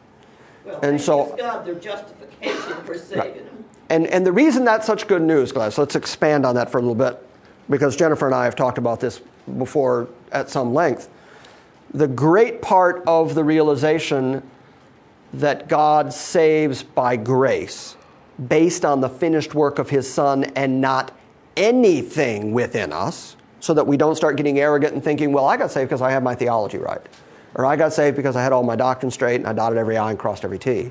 Well, And and so- gives God their justification for saving them. And the reason that's such good news, guys, let's expand on that for a little bit, because Jennifer and I have talked about this before at some length. The great part of the realization that God saves by grace, based on the finished work of his Son and not anything within us, so that we don't start getting arrogant and thinking, well, I got saved because I had my theology right. Or I got saved because I had all my doctrine straight and I dotted every I and crossed every T.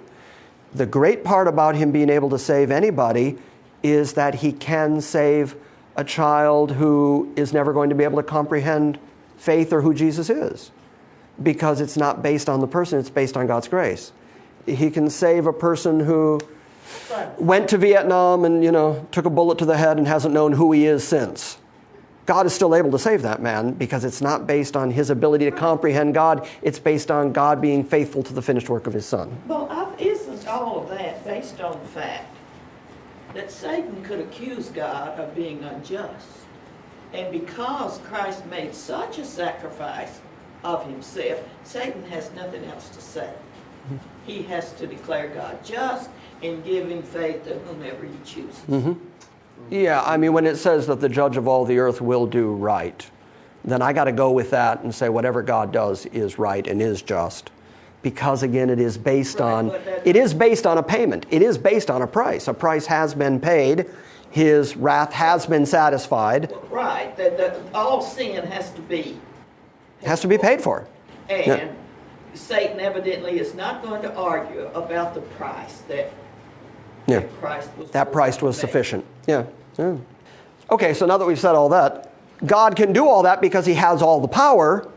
The great part about him being able to save anybody is that he can save a child who is never going to be able to comprehend faith or who Jesus is, because it's not based on the person, it's based on God's grace. He can save a person who went to Vietnam and, took a bullet to the head and hasn't known who he is since. God is still able to save that man, because it's not based on his ability to comprehend God. It's based on God being faithful to the finished work of his Son. Well, isn't all of that based on the fact that Satan could accuse God of being unjust? And because Christ made such a sacrifice of himself, Satan has nothing else to say. He has to declare God just and give him faith to whomever he chooses. Mm-hmm. Yeah, I mean, when it says that the judge of all the earth will do right, then I got to go with that and say whatever God does is right and is just. Because again, it is based on a payment. It is based on a price. A price has been paid. His wrath has been satisfied. Right, that all sin has to be paid for. And Yeah. Satan evidently is not going to argue about the price that Yeah. That price was sufficient. Yeah. Yeah. Okay, so now that we've said all that, God can do all that because he has all the power,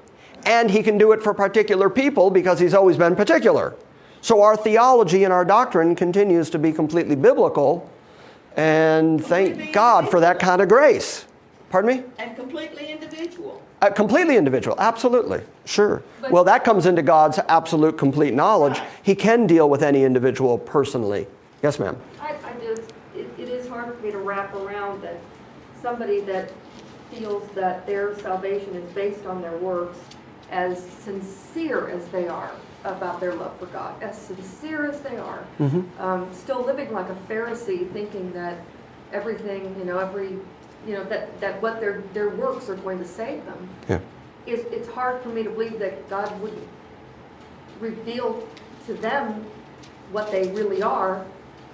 and he can do it for particular people because he's always been particular. So our theology and our doctrine continues to be completely biblical, and thank God for that kind of grace. Pardon me? And completely individual. Completely individual, absolutely, sure. Well, that comes into God's absolute complete knowledge. Right. He can deal with any individual personally. Yes, ma'am? It is hard for me to wrap around that somebody that feels that their salvation is based on their works, as sincere as they are about their love for God, as sincere as they are, still living like a Pharisee, thinking that everything, that what their works are going to save them. Yeah. It's hard for me to believe that God would reveal to them what they really are,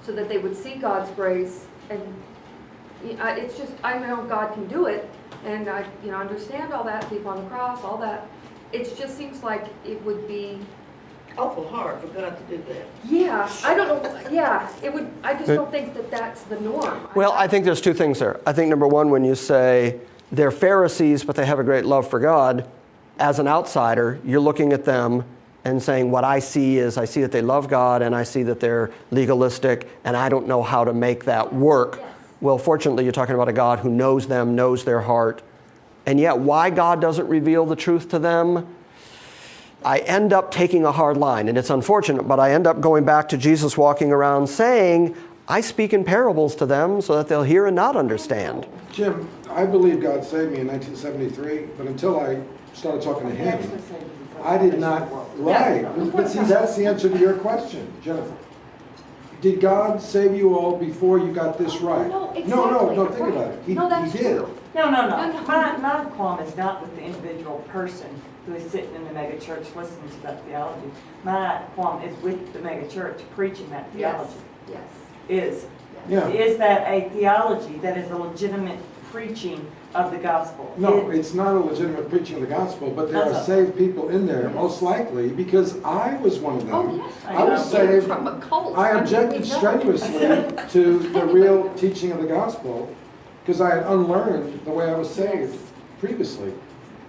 so that they would see God's grace. And it's just, I know God can do it, and I understand all that, people on the cross, all that. It just seems like it would be Awful hard for God to do that. Yeah, I don't know. Yeah, it would. I just don't think that that's the norm. Well, I think there's two things there. I think number one, when you say they're Pharisees, but they have a great love for God, as an outsider, you're looking at them and saying, what I see is, I see that they love God, and I see that they're legalistic, and I don't know how to make that work. Yes. Well, fortunately, you're talking about a God who knows them, knows their heart, and yet why God doesn't reveal the truth to them, I end up taking a hard line, and it's unfortunate, but I end up going back to Jesus walking around saying, I speak in parables to them so that they'll hear and not understand. Jim, I believe God saved me in 1973, but until I started talking to him, I did not. Right. But see, that's the answer to your question, Jennifer. Did God save you all before you got this right? No, exactly. No, think about it. He that's did. true. No. My qualm is not with the individual person who is sitting in the mega church listening to that theology. My qualm is with the mega church preaching that theology. Yes. Is that a theology that is a legitimate preaching of the gospel? No, it's not a legitimate preaching of the gospel, but there are saved people in there, most likely, because I was one of them. Oh, yes. I was saved. From a cult. I objected strenuously to the real teaching of the gospel because I had unlearned the way I was saved previously.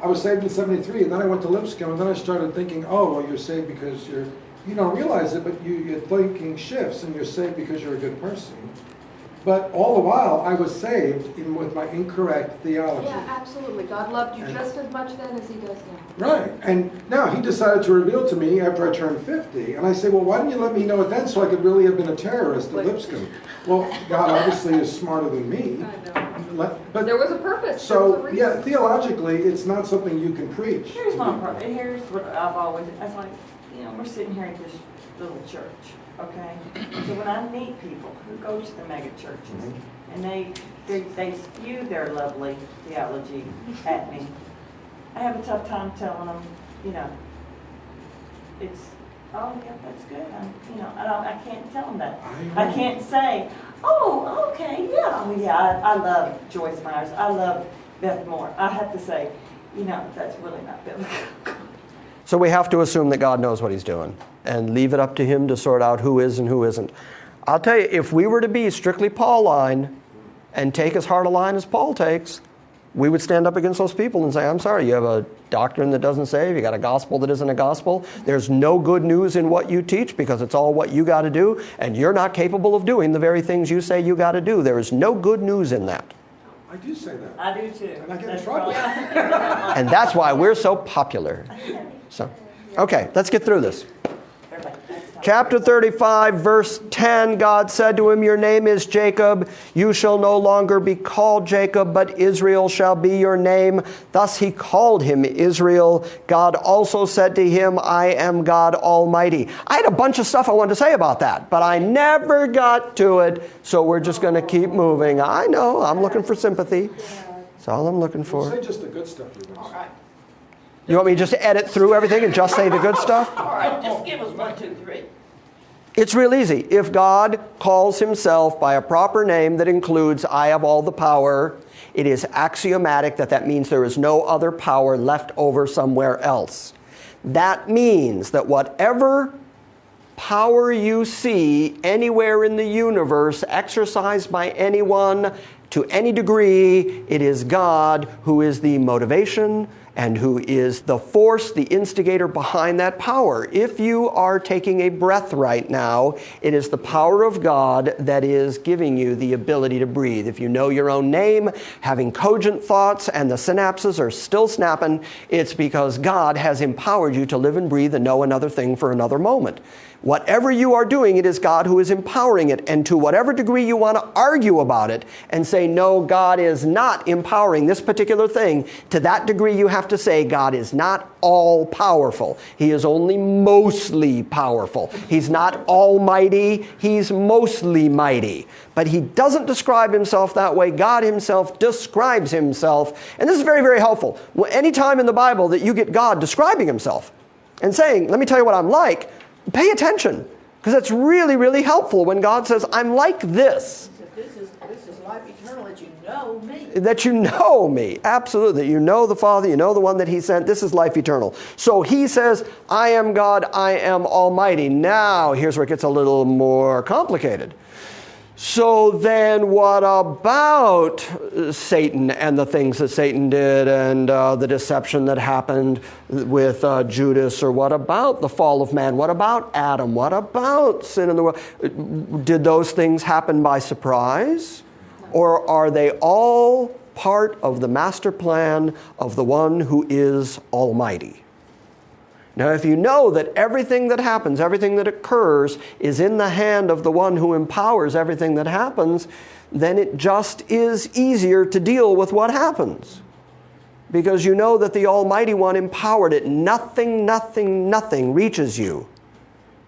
I was saved in 73, and then I went to Lipscomb, and then I started thinking, oh, well, you're saved because you don't realize it, but your thinking shifts, and you're saved because you're a good person. But all the while, I was saved with my incorrect theology. Yeah, absolutely. God loved you just as much then as he does now. Right. And now he decided to reveal to me after I turned 50. And I say, well, why didn't you let me know it then so I could really have been a terrorist at Lipscomb? Well, God obviously is smarter than me. I know. But there was a purpose. So, yeah, theologically, it's not something you can preach. Here's my problem. Here's what I've always, I was like, we're sitting here at this little church. Okay, so when I meet people who go to the mega churches and they spew their lovely theology at me, I have a tough time telling them, it's, oh yeah, that's good. I can't tell them that. I can't say, oh, okay, yeah, I love Joyce Myers. I love Beth Moore. I have to say, that's really not biblical. So we have to assume that God knows what he's doing and leave it up to him to sort out who is and who isn't. I'll tell you, if we were to be strictly Pauline and take as hard a line as Paul takes, we would stand up against those people and say, I'm sorry, you have a doctrine that doesn't save, you got a gospel that isn't a gospel, there's no good news in what you teach because it's all what you got to do, and you're not capable of doing the very things you say you got to do. There is no good news in that. I do say that. I do too. And I get in trouble. And that's why we're so popular. So, okay, let's get through this. Chapter 35, verse 10, God said to him, your name is Jacob. You shall no longer be called Jacob, but Israel shall be your name. Thus he called him Israel. God also said to him, I am God Almighty. I had a bunch of stuff I wanted to say about that, but I never got to it, so we're just going to keep moving. I know, I'm looking for sympathy. That's all I'm looking for. Say just the good stuff. All right. You want me to just edit through everything and just say the good stuff? All right, just give us 1, 2, 3. It's real easy. If God calls himself by a proper name that includes, I have all the power, it is axiomatic that means there is no other power left over somewhere else. That means that whatever power you see anywhere in the universe exercised by anyone to any degree, it is God who is the motivation and who is the force, the instigator behind that power. If you are taking a breath right now, it is the power of God that is giving you the ability to breathe. If you know your own name, having cogent thoughts, and the synapses are still snapping, it's because God has empowered you to live and breathe and know another thing for another moment. Whatever you are doing, it is God who is empowering it. And to whatever degree you want to argue about it and say, no, God is not empowering this particular thing, to that degree you have to say God is not all powerful. He is only mostly powerful. He's not almighty. He's mostly mighty. But he doesn't describe himself that way. God himself describes himself. And this is very, very helpful. Any time in the Bible that you get God describing himself and saying, let me tell you what I'm like, pay attention, because it's really, really helpful when God says, I'm like this. This is life eternal, that you know me. That you know me, absolutely. That you know the Father, you know the one that he sent. This is life eternal. So he says, I am God, I am almighty. Now, here's where it gets a little more complicated. So then what about Satan and the things that Satan did and the deception that happened with Judas? Or what about the fall of man? What about Adam? What about sin in the world? Did those things happen by surprise? Or are they all part of the master plan of the one who is almighty? Now, if you know that everything that happens, everything that occurs, is in the hand of the one who empowers everything that happens, then it just is easier to deal with what happens. Because you know that the Almighty One empowered it. Nothing, nothing, nothing reaches you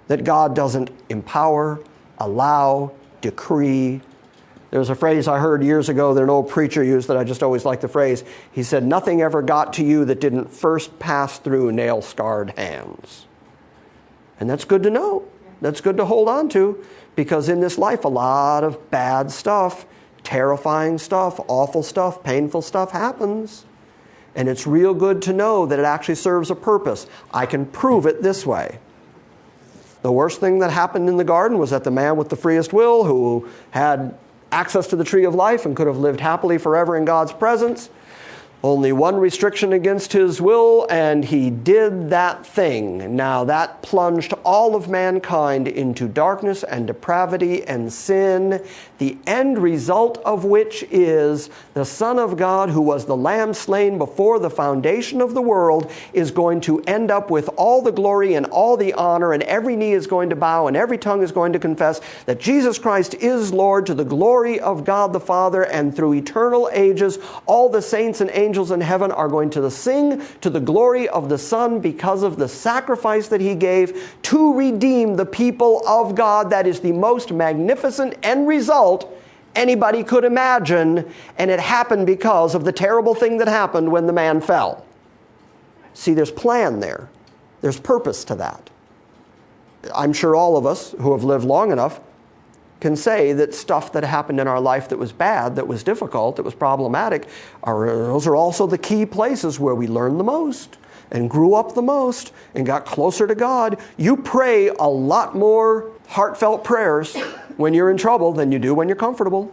that God doesn't empower, allow, decree. There's a phrase I heard years ago that an old preacher used that I just always liked the phrase. He said, nothing ever got to you that didn't first pass through nail-scarred hands. And that's good to know. That's good to hold on to, because in this life, a lot of bad stuff, terrifying stuff, awful stuff, painful stuff happens. And it's real good to know that it actually serves a purpose. I can prove it this way. The worst thing that happened in the garden was that the man with the freest will, who had access to the tree of life and could have lived happily forever in God's presence, only one restriction against his will, and he did that thing. Now that plunged all of mankind into darkness and depravity and sin, the end result of which is the Son of God, who was the Lamb slain before the foundation of the world, is going to end up with all the glory and all the honor, and every knee is going to bow and every tongue is going to confess that Jesus Christ is Lord, to the glory of God the Father. And through eternal ages, all the saints and angels in heaven are going to sing to the glory of the Son, because of the sacrifice that he gave to redeem the people of God. That is the most magnificent end result anybody could imagine, and it happened because of the terrible thing that happened when the man fell. See, there's plan there. There's purpose to that. I'm sure all of us who have lived long enough can say that stuff that happened in our life that was bad, that was difficult, that was problematic, those are also the key places where we learned the most and grew up the most and got closer to God. You pray a lot more heartfelt prayers when you're in trouble than you do when you're comfortable.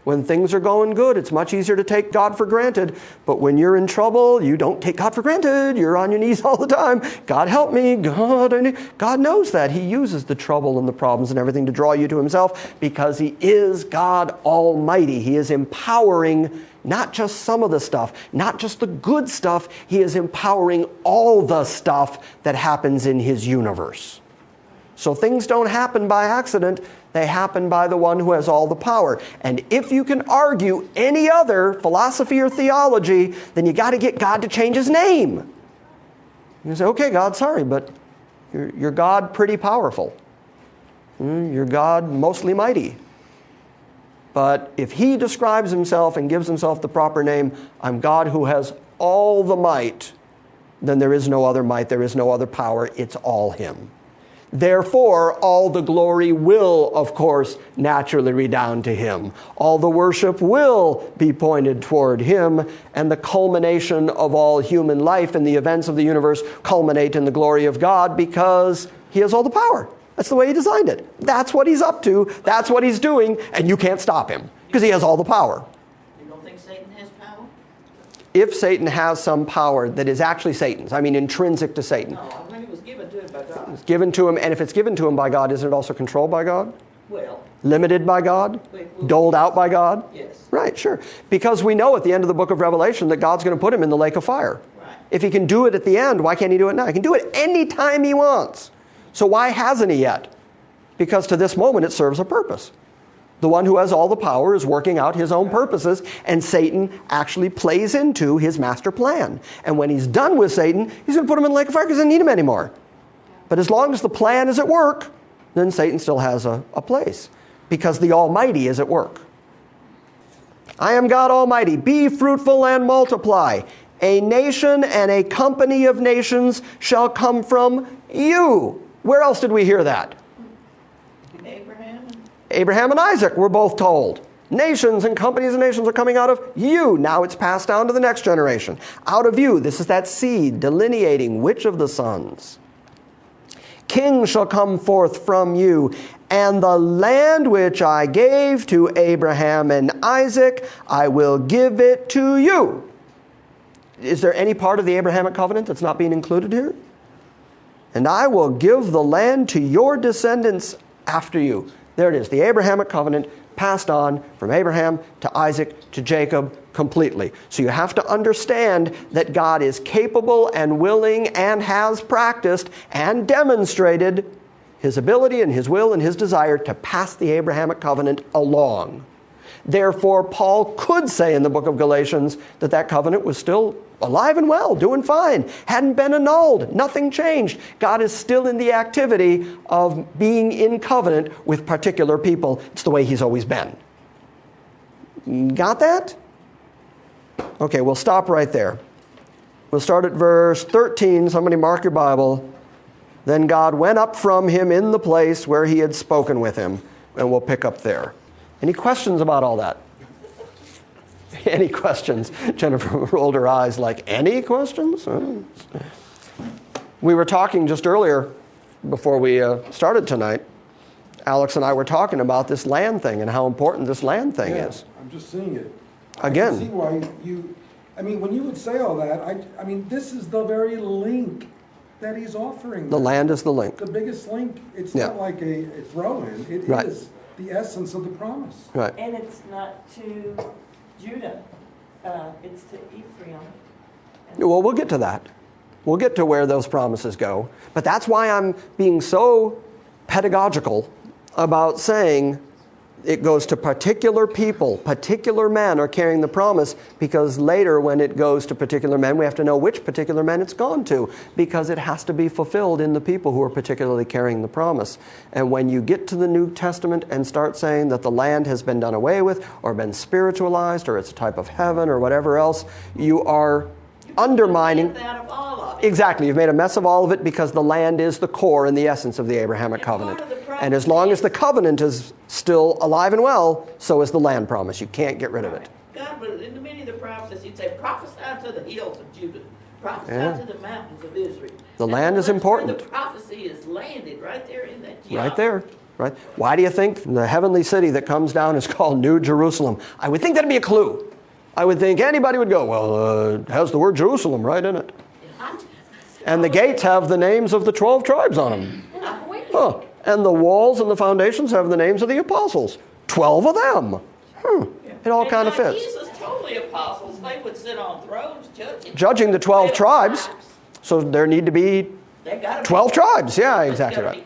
When things are going good, it's much easier to take God for granted. But when you're in trouble, you don't take God for granted. You're on your knees all the time. God help me. God, I need. God knows that. He uses the trouble and the problems and everything to draw you to himself, because he is God Almighty. He is empowering not just some of the stuff, not just the good stuff. He is empowering all the stuff that happens in his universe. So things don't happen by accident. They happen by the one who has all the power. And if you can argue any other philosophy or theology, then you got to get God to change his name. You say, okay, God, sorry, but you're God pretty powerful. You're God mostly mighty. But if he describes himself and gives himself the proper name, I'm God who has all the might, then there is no other might, there is no other power, it's all him. Therefore, all the glory will, of course, naturally redound to him. All the worship will be pointed toward him, and the culmination of all human life and the events of the universe culminate in the glory of God, because he has all the power. That's the way he designed it. That's what he's up to. That's what he's doing, and you can't stop him because he has all the power. You don't think Satan has power? If Satan has some power that is actually Satan's, I mean intrinsic to Satan. No, when it was given to him by God. It's given to him, and if it's given to him by God, isn't it also controlled by God? Well, Limited by God? Doled out by God? yes. Right, sure. Because we know at the end of the book of Revelation that God's going to put him in the lake of fire. Right. If he can do it at the end, why can't he do it now? He can do it any time he wants. So why hasn't he yet? Because to this moment it serves a purpose. The one who has all the power is working out his own purposes, and Satan actually plays into his master plan. And when he's done with Satan, he's going to put him in the lake of fire because he doesn't need him anymore. But as long as the plan is at work, then Satan still has a place, because the Almighty is at work. I am God Almighty. Be fruitful and multiply. A nation and a company of nations shall come from you. Where else did we hear that? Abraham. Abraham and Isaac were both told. Nations and companies of nations are coming out of you. Now it's passed down to the next generation. Out of you. This is that seed delineating which of the sons. Kings shall come forth from you, and the land which I gave to Abraham and Isaac, I will give it to you. Is there any part of the Abrahamic covenant that's not being included here? And I will give the land to your descendants after you. There it is, the Abrahamic covenant passed on from Abraham to Isaac to Jacob completely. So you have to understand that God is capable and willing and has practiced and demonstrated his ability and his will and his desire to pass the Abrahamic covenant along. Therefore, Paul could say in the book of Galatians that that covenant was still alive and well, doing fine, hadn't been annulled, nothing changed. God is still in the activity of being in covenant with particular people. It's the way he's always been. Got that? Okay, we'll stop right there. We'll start at verse 13. Somebody mark your Bible. Then God went up from him in the place where he had spoken with him. And we'll pick up there. Any questions about all that? Any questions? Jennifer rolled her eyes like, any questions? We were talking just earlier, before we started tonight, Alex and I were talking about this land thing and how important this land thing is. I'm just seeing it. Again. I can see why you, I mean, when you would say all that, I mean, this is the very link that he's offering. The land is the link. The biggest link. It's Yeah. not like a throw-in. It Right. is the essence of the promise. Right. And it's not to Judah, it's to Ephraim. Well, we'll get to that. We'll get to where those promises go. But that's why I'm being so pedagogical about saying it goes to particular people. Particular men are carrying the promise, because later when it goes to particular men, we have to know which particular men it's gone to, because it has to be fulfilled in the people who are particularly carrying the promise. And when you get to the New Testament and start saying that the land has been done away with or been spiritualized or it's a type of heaven or whatever else, you are undermining. Out of all of it. Exactly. You've made a mess of all of it, because the land is the core and the essence of the Abrahamic covenant. And as long as the covenant is still alive and well, so is the land promise. You can't get rid of it. God, but in the many of the prophecies, he'd say, prophesy to the hills of Judah, prophesy Yeah. to the mountains of Israel. The And land is that's where important. The prophecy is landed right there in that geography. Right there. Right. Why do you think the heavenly city that comes down is called New Jerusalem? I would think that'd be a clue. I would think anybody would go, well, it has the word Jerusalem right in it. And the gates have the names of the 12 tribes on them. Huh. And the walls and the foundations have the names of the apostles. 12 of them. It all kind of fits. Jesus told the apostles they would sit on thrones Judging the 12 tribes. So there need to be 12 tribes. Yeah, exactly right.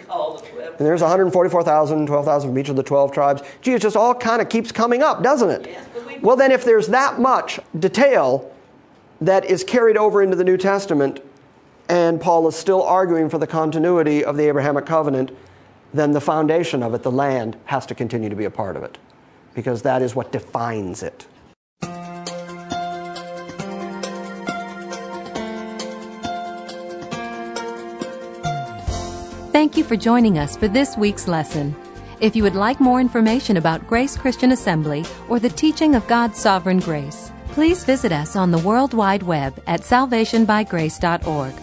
And there's 144,000, 12,000 from each of the 12 tribes. Gee, it just all kind of keeps coming up, doesn't it? Yes, but Well, then if there's that much detail that is carried over into the New Testament, and Paul is still arguing for the continuity of the Abrahamic covenant, then the foundation of it, the land, has to continue to be a part of it, because that is what defines it. Thank you for joining us for this week's lesson. If you would like more information about Grace Christian Assembly or the teaching of God's sovereign grace, please visit us on the World Wide Web at salvationbygrace.org.